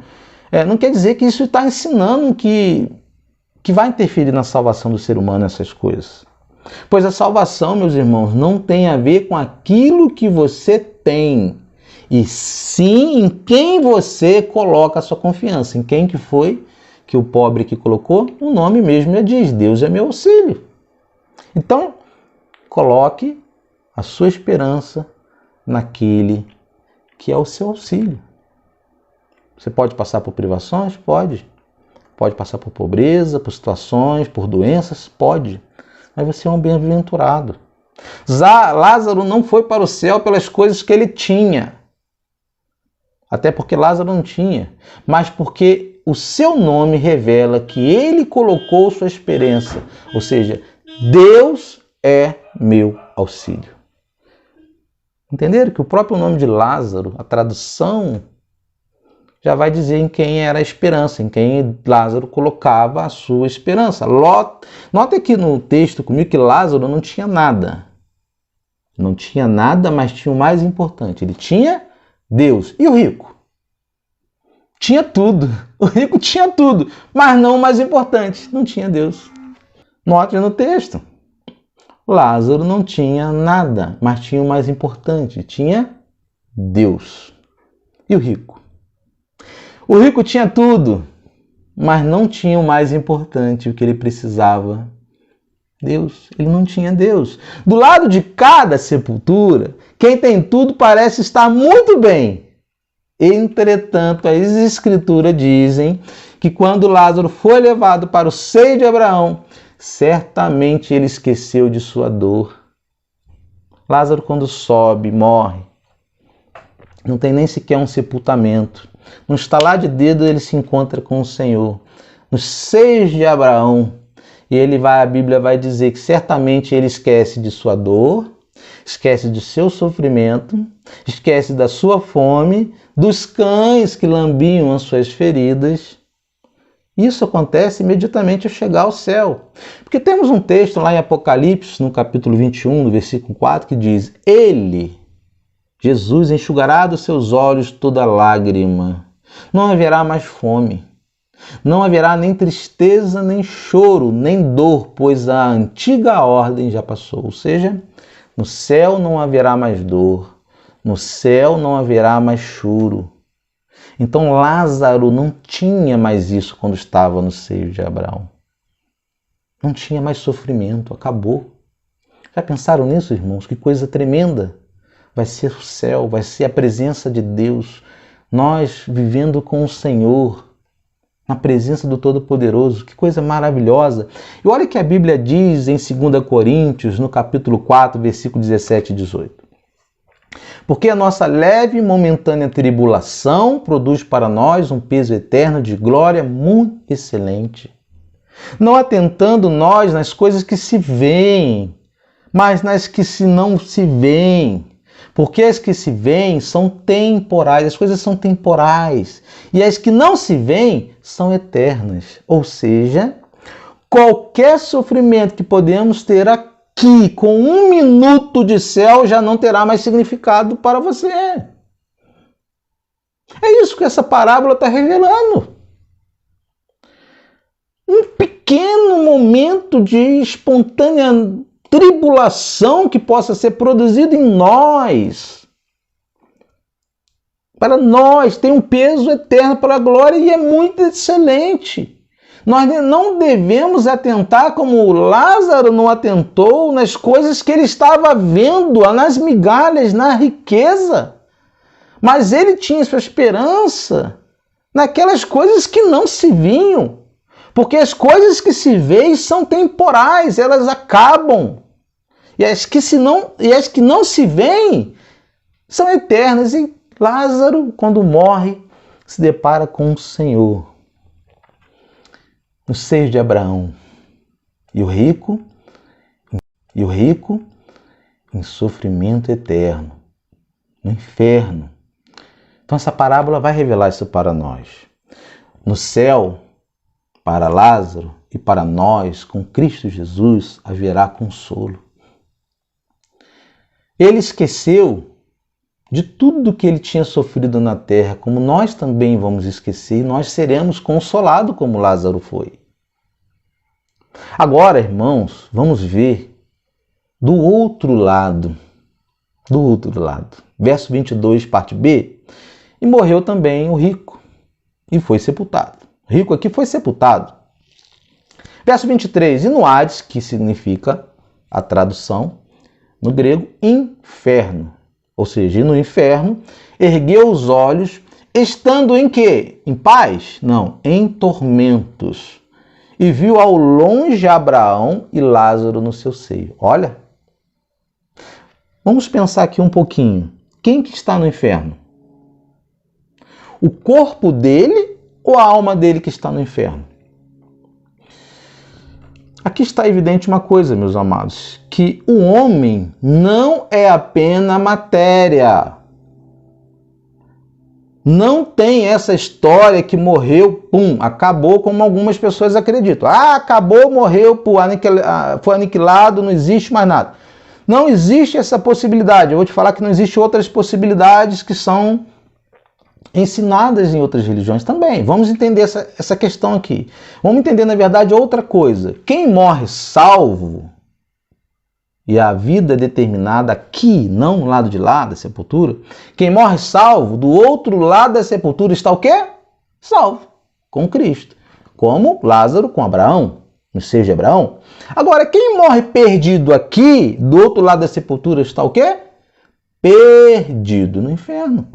não quer dizer que isso está ensinando que vai interferir na salvação do ser humano essas coisas. Pois a salvação, meus irmãos, não tem a ver com aquilo que você tem, e sim em quem você coloca a sua confiança. Em quem que foi que o pobre que colocou? O nome mesmo já diz, Deus é meu auxílio. Então, coloque a sua esperança naquele que é o seu auxílio. Você pode passar por privações? Pode. Pode passar por pobreza, por situações, por doenças? Pode. Mas você é um bem-aventurado. Lázaro não foi para o céu pelas coisas que ele tinha. Até porque Lázaro não tinha. Mas porque o seu nome revela que ele colocou sua esperança. Ou seja, Deus é meu auxílio. Entenderam que o próprio nome de Lázaro, a tradução, já vai dizer em quem era a esperança, em quem Lázaro colocava a sua esperança. Nota aqui no texto comigo que Lázaro não tinha nada. Não tinha nada, mas tinha o mais importante. Ele tinha Deus. E o rico? Tinha tudo. O rico tinha tudo, mas não o mais importante. Não tinha Deus. Note no texto. Lázaro não tinha nada, mas tinha o mais importante. Tinha Deus. E o rico? O rico tinha tudo, mas não tinha o mais importante, o que ele precisava. Deus. Ele não tinha Deus. Do lado de cada sepultura, quem tem tudo parece estar muito bem. Entretanto, as Escrituras dizem que quando Lázaro foi levado para o seio de Abraão, certamente ele esqueceu de sua dor. Lázaro, quando sobe, morre. Não tem nem sequer um sepultamento. No estalar de dedo, ele se encontra com o Senhor. Nos seios de Abraão. E a Bíblia vai dizer que certamente ele esquece de sua dor, esquece do seu sofrimento, esquece da sua fome, dos cães que lambiam as suas feridas. Isso acontece imediatamente ao chegar ao céu. Porque temos um texto lá em Apocalipse, no capítulo 21, no versículo 4, que diz: Ele, Jesus, enxugará dos seus olhos toda lágrima. Não haverá mais fome. Não haverá nem tristeza, nem choro, nem dor, pois a antiga ordem já passou. Ou seja, no céu não haverá mais dor. No céu não haverá mais choro. Então Lázaro não tinha mais isso quando estava no seio de Abraão. Não tinha mais sofrimento, acabou. Já pensaram nisso, irmãos? Que coisa tremenda. Vai ser o céu, vai ser a presença de Deus. Nós vivendo com o Senhor. na presença do Todo-Poderoso. Que coisa maravilhosa. E olha que a Bíblia diz em 2 Coríntios, no capítulo 4, versículo 17 e 18. Porque a nossa leve e momentânea tribulação produz para nós um peso eterno de glória muito excelente. Não atentando nós nas coisas que se veem, mas nas que se não se veem. Porque as que se veem são temporais, as coisas são temporais. E as que não se veem são eternas. Ou seja, qualquer sofrimento que podemos ter aqui com 1 minuto de céu já não terá mais significado para você. É isso que essa parábola está revelando. Um pequeno momento de espontânea tribulação que possa ser produzido em nós, para nós, tem um peso eterno para a glória e é muito excelente. Nós não devemos atentar como Lázaro não atentou nas coisas que ele estava vendo, nas migalhas, na riqueza, mas ele tinha sua esperança naquelas coisas que não se viam, porque as coisas que se veem são temporais, elas acabam. E as que não se veem são eternas. E Lázaro, quando morre, se depara com o Senhor no seio de Abraão. E o rico em sofrimento eterno, no inferno. Então essa parábola vai revelar isso para nós. No céu, para Lázaro e para nós, com Cristo Jesus, haverá consolo. Ele esqueceu de tudo que ele tinha sofrido na terra, como nós também vamos esquecer, e nós seremos consolados como Lázaro foi. Agora, irmãos, vamos ver do outro lado. Verso 22, parte B. E morreu também o rico, e foi sepultado. O rico aqui foi sepultado. Verso 23. E no Hades, que significa a tradução, no grego, inferno. Ou seja, no inferno, ergueu os olhos, estando em quê? Em paz? Não, em tormentos. E viu ao longe Abraão e Lázaro no seu seio. Olha, vamos pensar aqui um pouquinho. Quem que está no inferno? O corpo dele ou a alma dele que está no inferno? Aqui está evidente uma coisa, meus amados, que o homem não é apenas matéria. Não tem essa história que morreu, pum, acabou, como algumas pessoas acreditam. Acabou, morreu, foi aniquilado, não existe mais nada. Não existe essa possibilidade. Eu vou te falar que não existe outras possibilidades que são ensinadas em outras religiões também. Vamos entender essa questão aqui. Vamos entender, na verdade, outra coisa. Quem morre salvo, e a vida é determinada aqui, não no lado de lá da sepultura, quem morre salvo, do outro lado da sepultura está o quê? Salvo, com Cristo. Como Lázaro com Abraão, no seio de Abraão. Agora, quem morre perdido aqui, do outro lado da sepultura está o quê? Perdido no inferno.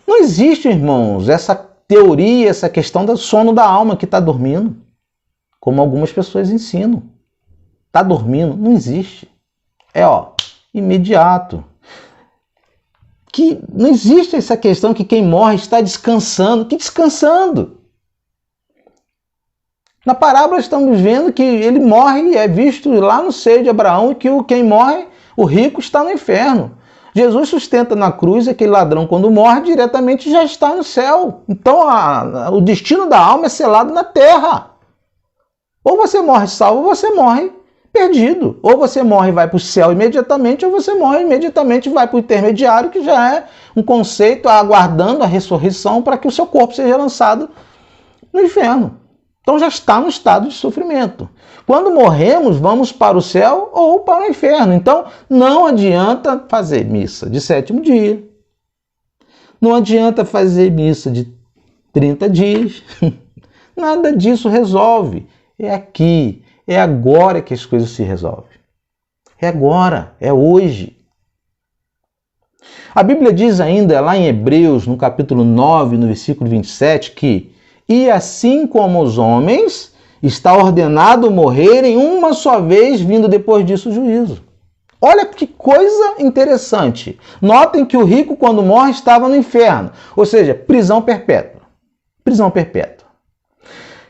Não existe, irmãos, essa teoria, essa questão do sono da alma que está dormindo, como algumas pessoas ensinam. Está dormindo? Não existe. É, imediato. Que não existe essa questão que quem morre está descansando. Que descansando? Na parábola estamos vendo que ele morre e é visto lá no seio de Abraão e que quem morre, o rico, está no inferno. Jesus sustenta na cruz aquele ladrão quando morre, diretamente já está no céu. Então o destino da alma é selado na terra. Ou você morre salvo, ou você morre perdido. Ou você morre e vai para o céu imediatamente, ou você morre imediatamente e vai para o intermediário, que já é um conceito aguardando a ressurreição para que o seu corpo seja lançado no inferno. Então já está no estado de sofrimento. Quando morremos, vamos para o céu ou para o inferno. Então não adianta fazer missa de 7º dia. Não adianta fazer missa de 30 dias. Nada disso resolve. É aqui, é agora que as coisas se resolvem. É agora, é hoje. A Bíblia diz ainda, lá em Hebreus, no capítulo 9, no versículo 27, que e assim como os homens, está ordenado morrerem uma só vez, vindo depois disso o juízo. Olha que coisa interessante. Notem que o rico, quando morre, estava no inferno, ou seja, prisão perpétua. Prisão perpétua.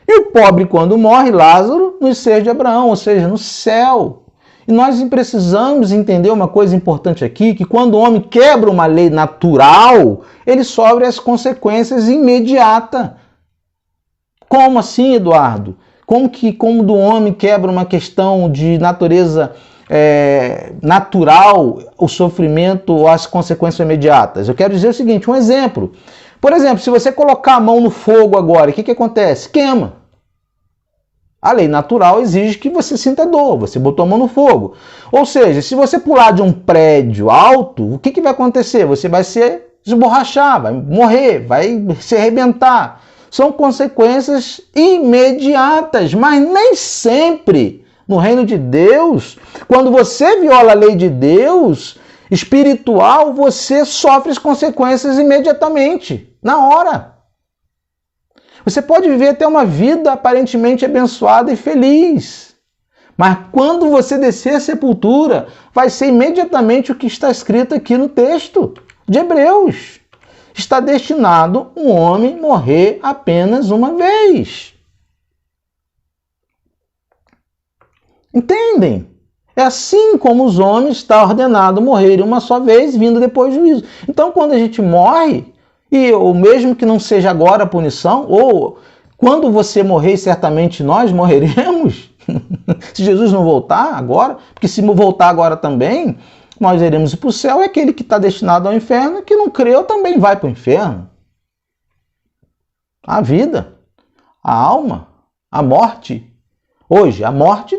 E o pobre, quando morre, Lázaro, no seio de Abraão, ou seja, no céu. E nós precisamos entender uma coisa importante aqui, que quando o homem quebra uma lei natural, ele sofre as consequências imediatas. Como assim, Eduardo? Como do homem quebra uma questão de natureza natural, o sofrimento ou as consequências imediatas? Eu quero dizer o seguinte, um exemplo. Por exemplo, se você colocar a mão no fogo agora, o que acontece? Queima. A lei natural exige que você sinta dor, você botou a mão no fogo. Ou seja, se você pular de um prédio alto, o que vai acontecer? Você vai se esborrachar, vai morrer, vai se arrebentar. São consequências imediatas, mas nem sempre no reino de Deus, quando você viola a lei de Deus espiritual, você sofre as consequências imediatamente, na hora. Você pode viver até uma vida aparentemente abençoada e feliz, mas quando você descer a sepultura, vai ser imediatamente o que está escrito aqui no texto de Hebreus. Está destinado um homem morrer apenas uma vez. Entendem? É assim como os homens está ordenado morrer uma só vez, vindo depois do juízo. Então, quando a gente morre, ou mesmo que não seja agora a punição, ou quando você morrer, certamente nós morreremos, se Jesus não voltar agora, porque se voltar agora também, nós iremos para o céu, é aquele que está destinado ao inferno, que não creu também vai para o inferno. A vida, a alma, a morte. Hoje, a morte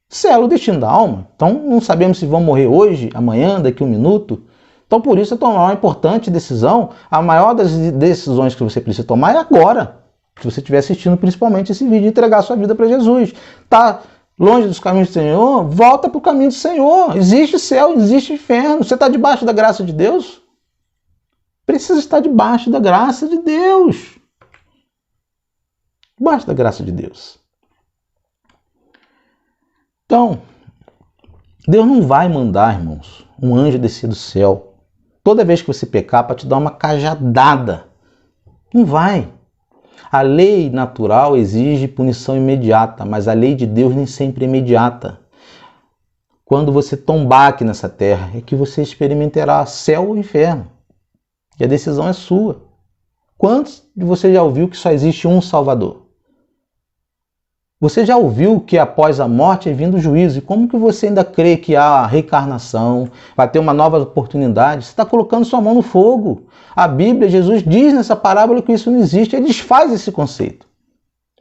sela o destino da alma. Então, não sabemos se vão morrer hoje, amanhã, daqui a um minuto. Então, por isso, tomar uma importante decisão, a maior das decisões que você precisa tomar é agora. Se você estiver assistindo principalmente esse vídeo, entregar sua vida para Jesus. Tá longe dos caminhos do Senhor, volta para o caminho do Senhor. Existe céu, existe inferno. Você está debaixo da graça de Deus? Precisa estar debaixo da graça de Deus. Debaixo da graça de Deus. Então, Deus não vai mandar, irmãos, um anjo descer do céu toda vez que você pecar para te dar uma cajadada. Não vai. A lei natural exige punição imediata, mas a lei de Deus nem sempre é imediata. Quando você tombar aqui nessa terra, é que você experimentará céu ou inferno. E a decisão é sua. Quantos de você já ouviu que só existe um Salvador? Você já ouviu que após a morte é vindo o juízo? E como que você ainda crê que há reencarnação, vai ter uma nova oportunidade? Você está colocando sua mão no fogo. A Bíblia, Jesus diz nessa parábola que isso não existe. Ele desfaz esse conceito.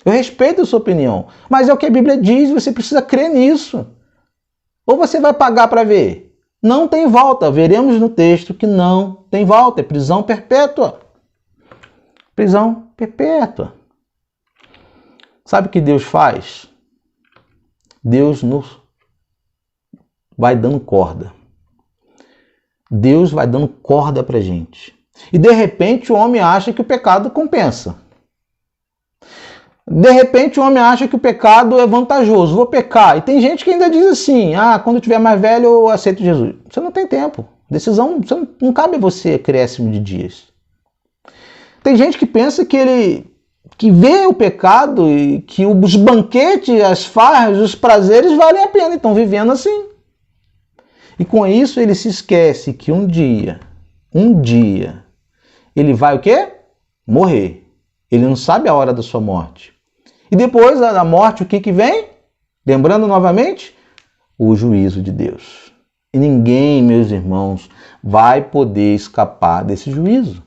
Eu respeito a sua opinião, mas é o que a Bíblia diz, você precisa crer nisso. Ou você vai pagar para ver? Não tem volta. Veremos no texto que não tem volta. É prisão perpétua. Prisão perpétua. Sabe o que Deus faz? Deus nos vai dando corda. Deus vai dando corda para a gente. E de repente o homem acha que o pecado compensa. De repente o homem acha que o pecado é vantajoso. Vou pecar. E tem gente que ainda diz assim, quando eu tiver mais velho eu aceito Jesus. Você não tem tempo. Decisão, não cabe a você acréscimo de dias. Tem gente que pensa que vê o pecado e que os banquetes, as farras, os prazeres valem a pena e estão vivendo assim. E com isso ele se esquece que um dia, ele vai o quê? Morrer. Ele não sabe a hora da sua morte. E depois da morte, o que vem? Lembrando novamente, o juízo de Deus. E ninguém, meus irmãos, vai poder escapar desse juízo.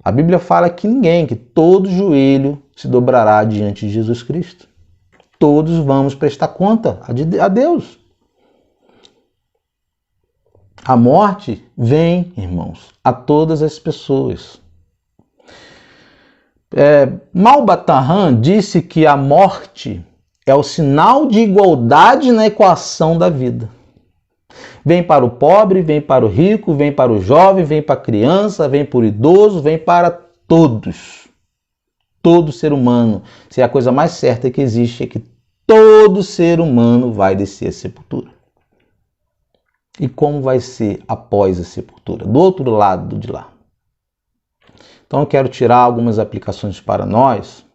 A Bíblia fala que todo joelho se dobrará diante de Jesus Cristo. Todos vamos prestar conta a Deus. A morte vem, irmãos, a todas as pessoas. Malbataan disse que a morte é o sinal de igualdade na equação da vida. Vem para o pobre, vem para o rico, vem para o jovem, vem para a criança, vem para o idoso, vem para todos. Todo ser humano. Se é a coisa mais certa que existe é que todo ser humano vai descer à sepultura. E como vai ser após a sepultura? Do outro lado de lá. Então eu quero tirar algumas aplicações para nós.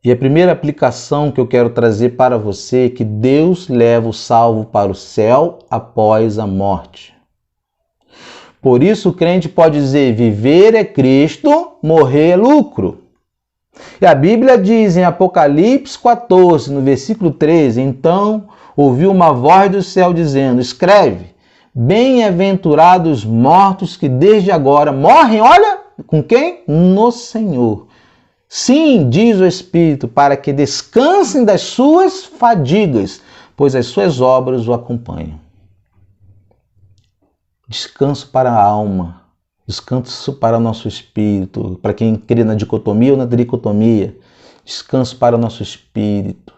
E a primeira aplicação que eu quero trazer para você é que Deus leva o salvo para o céu após a morte. Por isso o crente pode dizer, viver é Cristo, morrer é lucro. E a Bíblia diz em Apocalipse 14, no versículo 13, então ouviu uma voz do céu dizendo, escreve, bem-aventurados mortos que desde agora morrem, olha, com quem? No Senhor. Sim, diz o Espírito, para que descansem das suas fadigas, pois as suas obras o acompanham. Descanso para a alma, descanso para o nosso espírito, para quem crê na dicotomia ou na tricotomia, descanso para o nosso espírito.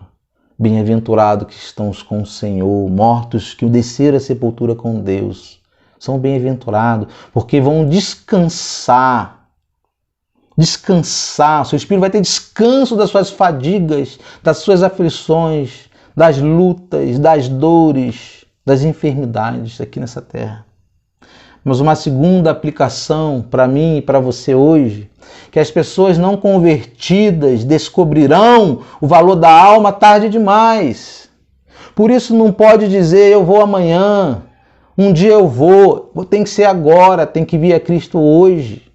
Bem-aventurados que estão com o Senhor, mortos que desceram à sepultura com Deus. São bem-aventurados, porque vão descansar. Descansar, seu espírito vai ter descanso das suas fadigas, das suas aflições, das lutas, das dores, das enfermidades aqui nessa terra. Mas uma segunda aplicação para mim e para você hoje, que as pessoas não convertidas descobrirão o valor da alma tarde demais. Por isso não pode dizer eu vou amanhã, um dia eu vou, tem que ser agora, tem que vir a Cristo hoje.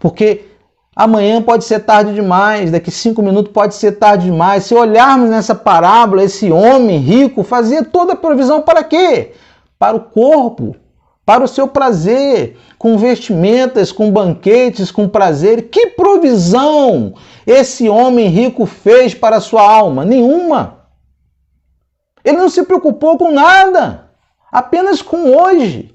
Porque amanhã pode ser tarde demais, daqui 5 minutos pode ser tarde demais. Se olharmos nessa parábola, esse homem rico fazia toda a provisão para quê? Para o corpo, para o seu prazer, com vestimentas, com banquetes, com prazer. Que provisão esse homem rico fez para a sua alma? Nenhuma. Ele não se preocupou com nada, apenas com hoje.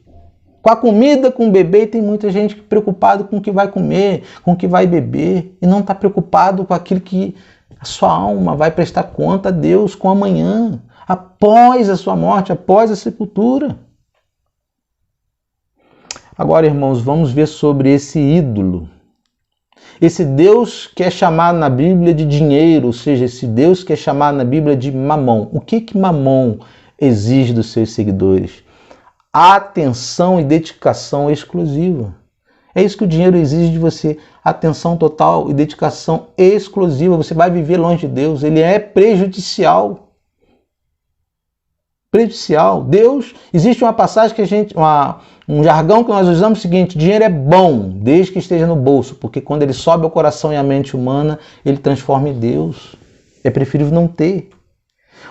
Com a comida, com o beber, e tem muita gente preocupada com o que vai comer, com o que vai beber, e não está preocupado com aquilo que a sua alma vai prestar conta a Deus com amanhã, após a sua morte, após a sepultura. Agora, irmãos, vamos ver sobre esse ídolo. Esse Deus que é chamado na Bíblia de dinheiro, ou seja, esse Deus que é chamado na Bíblia de mamão. O que mamão exige dos seus seguidores? Atenção e dedicação exclusiva. É isso que o dinheiro exige de você. Atenção total e dedicação exclusiva. Você vai viver longe de Deus. Ele é prejudicial. Prejudicial. Deus, existe uma passagem que um jargão que nós usamos o seguinte, dinheiro é bom, desde que esteja no bolso, porque quando ele sobe ao coração e à mente humana, ele transforma em Deus. É preferível não ter.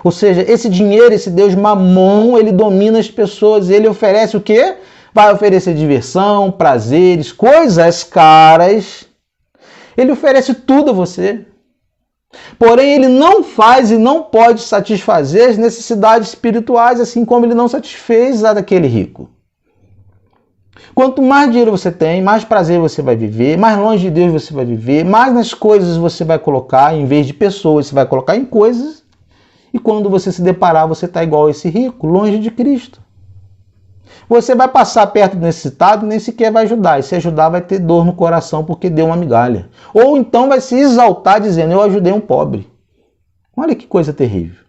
Ou seja, esse dinheiro, esse Deus mamon, ele domina as pessoas. Ele oferece o quê? Vai oferecer diversão, prazeres, coisas caras. Ele oferece tudo a você. Porém, ele não faz e não pode satisfazer as necessidades espirituais, assim como ele não satisfez a daquele rico. Quanto mais dinheiro você tem, mais prazer você vai viver, mais longe de Deus você vai viver, mais nas coisas você vai colocar, em vez de pessoas, você vai colocar em coisas. E quando você se deparar, você está igual a esse rico, longe de Cristo. Você vai passar perto do necessitado e nem sequer vai ajudar. E se ajudar, vai ter dor no coração porque deu uma migalha. Ou então vai se exaltar dizendo, eu ajudei um pobre. Olha que coisa terrível.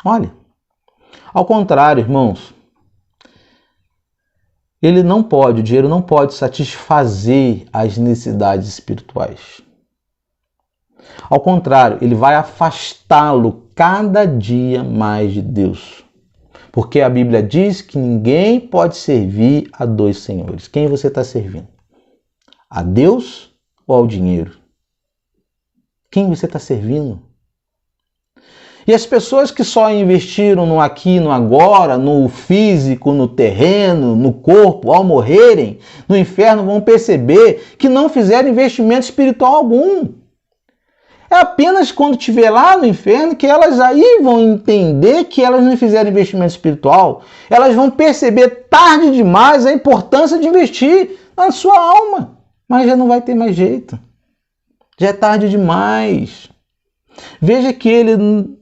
Olha. Ao contrário, irmãos, o dinheiro não pode satisfazer as necessidades espirituais. Ao contrário, ele vai afastá-lo cada dia mais de Deus. Porque a Bíblia diz que ninguém pode servir a dois senhores. Quem você está servindo? A Deus ou ao dinheiro? Quem você está servindo? E as pessoas que só investiram no aqui, no agora, no físico, no terreno, no corpo, ao morrerem, no inferno vão perceber que não fizeram investimento espiritual algum. É apenas quando estiver lá no inferno que elas aí vão entender que elas não fizeram investimento espiritual. Elas vão perceber tarde demais a importância de investir na sua alma. Mas já não vai ter mais jeito. Já é tarde demais. Veja que ele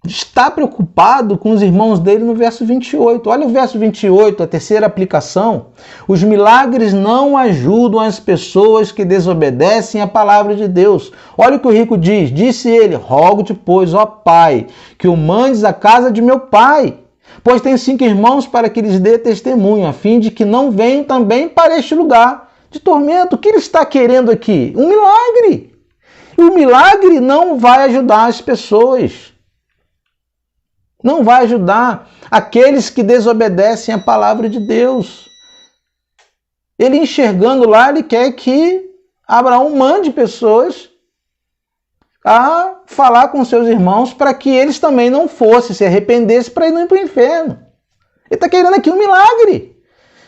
está preocupado com os irmãos dele no verso 28. Olha o verso 28, a terceira aplicação. Os milagres não ajudam as pessoas que desobedecem à palavra de Deus. Olha o que o rico diz. Disse ele: rogo-te, pois, ó Pai, que o mandes à casa de meu pai, pois tenho 5 irmãos, para que lhes dê testemunho, a fim de que não venham também para este lugar de tormento. O que ele está querendo aqui? Um milagre. E o milagre não vai ajudar as pessoas. Não vai ajudar aqueles que desobedecem à palavra de Deus. Ele enxergando lá, ele quer que Abraão mande pessoas a falar com seus irmãos para que eles também não fossem, se arrependessem para ir para o inferno. Ele está querendo aqui um milagre.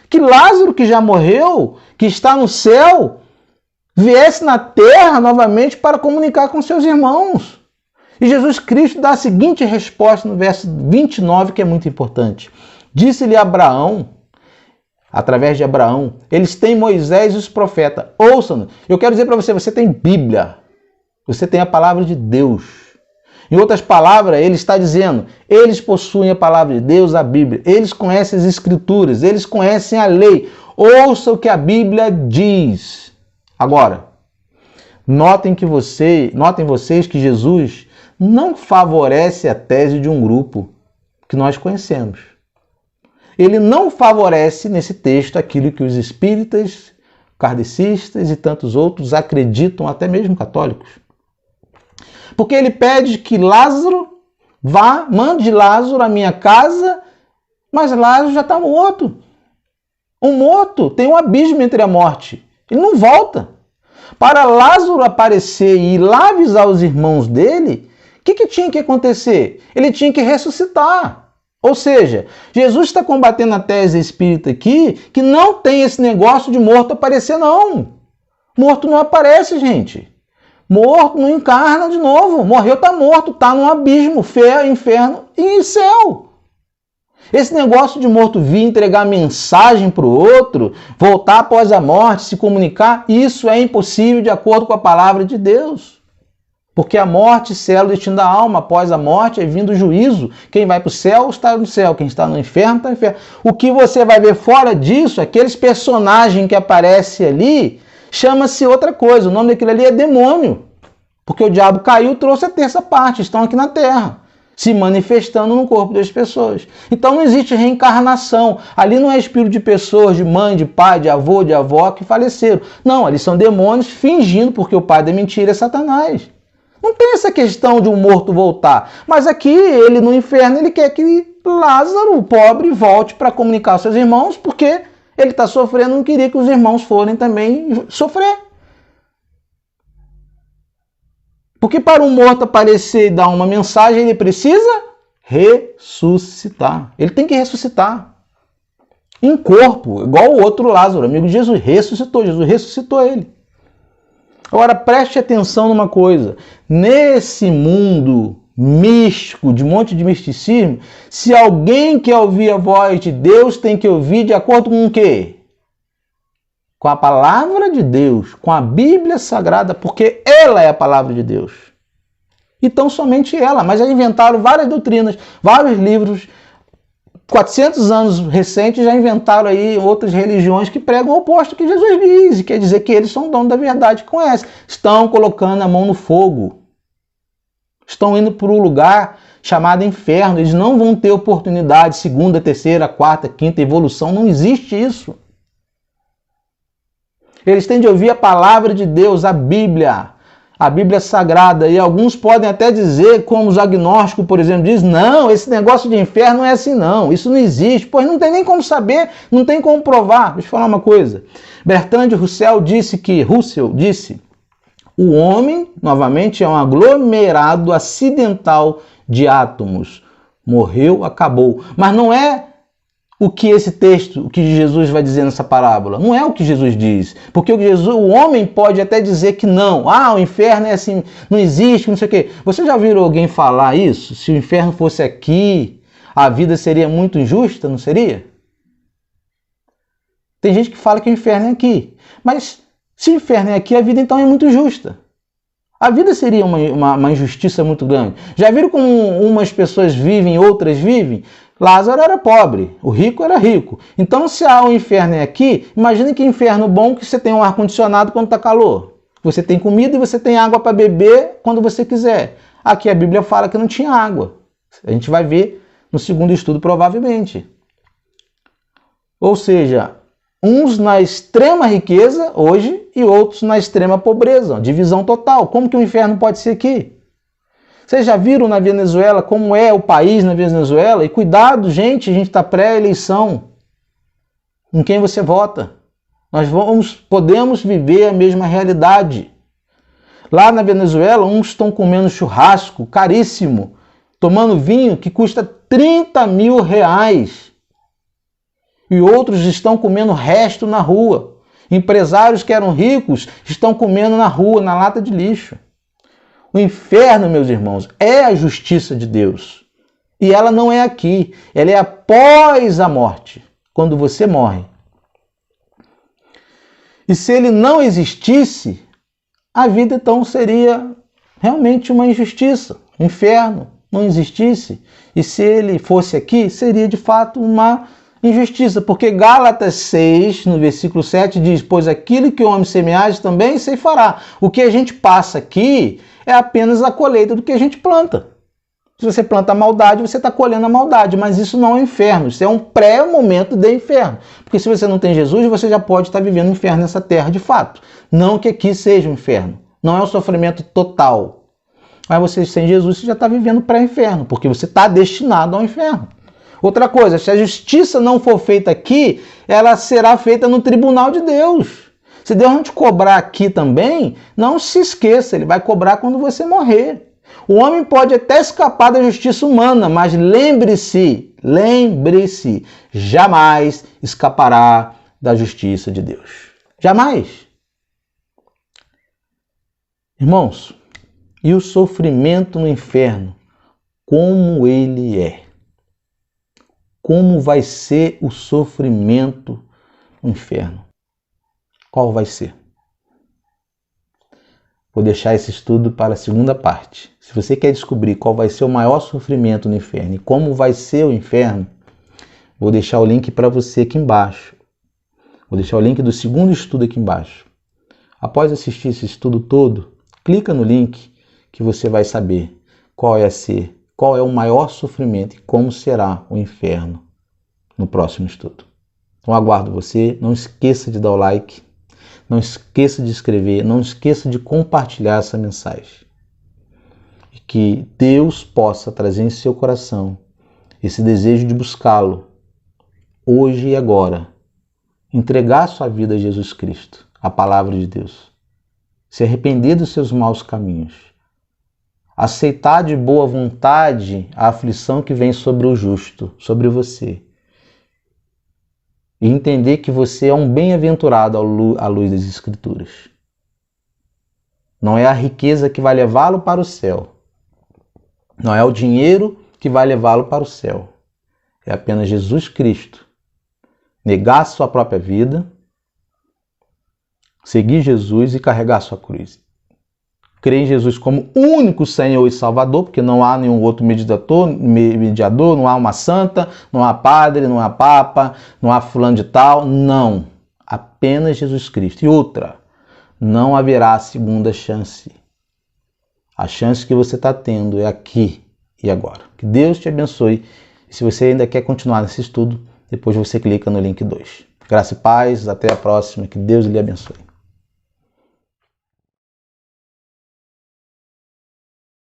Que Lázaro, que já morreu, que está no céu, viesse na terra novamente para comunicar com seus irmãos. E Jesus Cristo dá a seguinte resposta no verso 29, que é muito importante. Disse-lhe Abraão, através de Abraão, eles têm Moisés e os profetas. Ouçam, eu quero dizer para você, você tem Bíblia. Você tem a palavra de Deus. Em outras palavras, ele está dizendo, eles possuem a palavra de Deus, a Bíblia. Eles conhecem as Escrituras, eles conhecem a lei. Ouça o que a Bíblia diz. Agora, notem vocês que Jesus não favorece a tese de um grupo que nós conhecemos. Ele não favorece nesse texto aquilo que os espíritas, kardecistas e tantos outros acreditam, até mesmo católicos. Porque ele pede que Lázaro mande Lázaro à minha casa, mas Lázaro já está morto. Um morto tem um abismo entre a morte. Ele não volta. Para Lázaro aparecer e ir lá avisar os irmãos dele, o que tinha que acontecer? Ele tinha que ressuscitar. Ou seja, Jesus está combatendo a tese espírita aqui, que não tem esse negócio de morto aparecer, não. Morto não aparece, gente. Morto não encarna de novo. Morreu, está morto, está num abismo, inferno e céu. Esse negócio de morto vir entregar mensagem para o outro, voltar após a morte, se comunicar, isso é impossível de acordo com a palavra de Deus. Porque a morte sela o destino da alma. Após a morte é vindo o juízo. Quem vai para o céu está no céu. Quem está no inferno está no inferno. O que você vai ver fora disso, aqueles personagens que aparecem ali, chama-se outra coisa. O nome daquilo ali é demônio. Porque o diabo caiu e trouxe a terça parte. Estão aqui na terra, se manifestando no corpo das pessoas. Então não existe reencarnação. Ali não é espírito de pessoas, de mãe, de pai, de avô, de avó que faleceram. Não, ali são demônios fingindo, porque o pai da mentira é Satanás. Não tem essa questão de um morto voltar. Mas aqui, ele no inferno, ele quer que Lázaro, o pobre, volte para comunicar aos seus irmãos, porque ele está sofrendo, não queria que os irmãos forem também sofrer. Porque para um morto aparecer e dar uma mensagem, ele precisa ressuscitar. Ele tem que ressuscitar. Em corpo, igual o outro Lázaro, amigo de Jesus, Jesus ressuscitou ele. Agora preste atenção numa coisa. Nesse mundo místico, de um monte de misticismo, se alguém quer ouvir a voz de Deus, tem que ouvir de acordo com o quê? Com a palavra de Deus, com a Bíblia Sagrada, porque ela é a palavra de Deus. Então somente ela, mas já inventaram várias doutrinas, vários livros, 400 anos recentes já inventaram aí outras religiões que pregam o oposto que Jesus diz, quer dizer que eles são donos da verdade, que conhecem. Estão colocando a mão no fogo. Estão indo para um lugar chamado inferno. Eles não vão ter oportunidade, segunda, terceira, quarta, quinta evolução. Não existe isso. Eles têm de ouvir a palavra de Deus, a Bíblia Sagrada, e alguns podem até dizer, como os agnósticos, por exemplo, diz, não, esse negócio de inferno não é assim não, isso não existe, pois não tem nem como saber, não tem como provar. Deixa eu falar uma coisa, Bertrand Russell disse, o homem, novamente, é um aglomerado acidental de átomos, morreu, acabou, mas não é o que esse texto, o que Jesus vai dizer nessa parábola, não é o que Jesus diz. Porque o homem pode até dizer que não. O inferno é assim, não existe, não sei o quê. Você já ouviu alguém falar isso? Se o inferno fosse aqui, a vida seria muito injusta, não seria? Tem gente que fala que o inferno é aqui. Mas se o inferno é aqui, a vida então é muito justa. A vida seria uma injustiça muito grande. Já viram como umas pessoas vivem, outras vivem? Lázaro era pobre, o rico era rico. Então, se há um inferno é aqui, imagine que inferno bom que você tem um ar-condicionado quando está calor. Você tem comida e você tem água para beber quando você quiser. Aqui a Bíblia fala que não tinha água. A gente vai ver no segundo estudo, provavelmente. Ou seja, uns na extrema riqueza hoje e outros na extrema pobreza. Divisão total. Como que o inferno pode ser aqui? Vocês já viram na Venezuela como é o país na Venezuela? E cuidado, gente, a gente está pré-eleição. Em quem você vota? Nós podemos viver a mesma realidade. Lá na Venezuela, uns estão comendo churrasco caríssimo, tomando vinho que custa 30 mil reais. E outros estão comendo resto na rua. Empresários que eram ricos estão comendo na rua, na lata de lixo. O inferno, meus irmãos, é a justiça de Deus. E ela não é aqui, ela é após a morte, quando você morre. E se ele não existisse, a vida então seria realmente uma injustiça. O inferno não existisse. E se ele fosse aqui, seria de fato uma injustiça. Porque Gálatas 6, no versículo 7, diz: pois aquilo que o homem semear também ceifará. O que a gente passa aqui é apenas a colheita do que a gente planta. Se você planta a maldade, você está colhendo a maldade, mas isso não é um inferno, isso é um pré-momento de inferno. Porque se você não tem Jesus, você já pode estar vivendo um inferno nessa terra de fato. Não que aqui seja um inferno, não é um sofrimento total. Mas você sem Jesus, você já está vivendo pré-inferno, porque você está destinado ao inferno. Outra coisa, se a justiça não for feita aqui, ela será feita no tribunal de Deus. Se Deus não te cobrar aqui também, não se esqueça, ele vai cobrar quando você morrer. O homem pode até escapar da justiça humana, mas lembre-se, jamais escapará da justiça de Deus. Jamais. Irmãos, e o sofrimento no inferno, como ele é? Como vai ser o sofrimento no inferno? Qual vai ser? Vou deixar esse estudo para a segunda parte. Se você quer descobrir qual vai ser o maior sofrimento no inferno e como vai ser o inferno, vou deixar o link para você aqui embaixo. Vou deixar o link do segundo estudo aqui embaixo. Após assistir esse estudo todo, clica no link que você vai saber qual é o maior sofrimento e como será o inferno no próximo estudo. Então aguardo você. Não esqueça de dar o like. Não esqueça de escrever, não esqueça de compartilhar essa mensagem. E que Deus possa trazer em seu coração esse desejo de buscá-lo hoje e agora. Entregar sua vida a Jesus Cristo, a palavra de Deus. Se arrepender dos seus maus caminhos. Aceitar de boa vontade a aflição que vem sobre o justo, sobre você. E entender que você é um bem-aventurado à luz das Escrituras. Não é a riqueza que vai levá-lo para o céu. Não é o dinheiro que vai levá-lo para o céu. É apenas Jesus Cristo. Negar sua própria vida, seguir Jesus e carregar sua cruz. Crer em Jesus como único Senhor e Salvador, porque não há nenhum outro mediador, não há uma santa, não há padre, não há papa, não há fulano de tal, não. Apenas Jesus Cristo. E outra, não haverá segunda chance. A chance que você está tendo é aqui e agora. Que Deus te abençoe. E se você ainda quer continuar nesse estudo, depois você clica no link 2. Graça e paz, até a próxima. Que Deus lhe abençoe.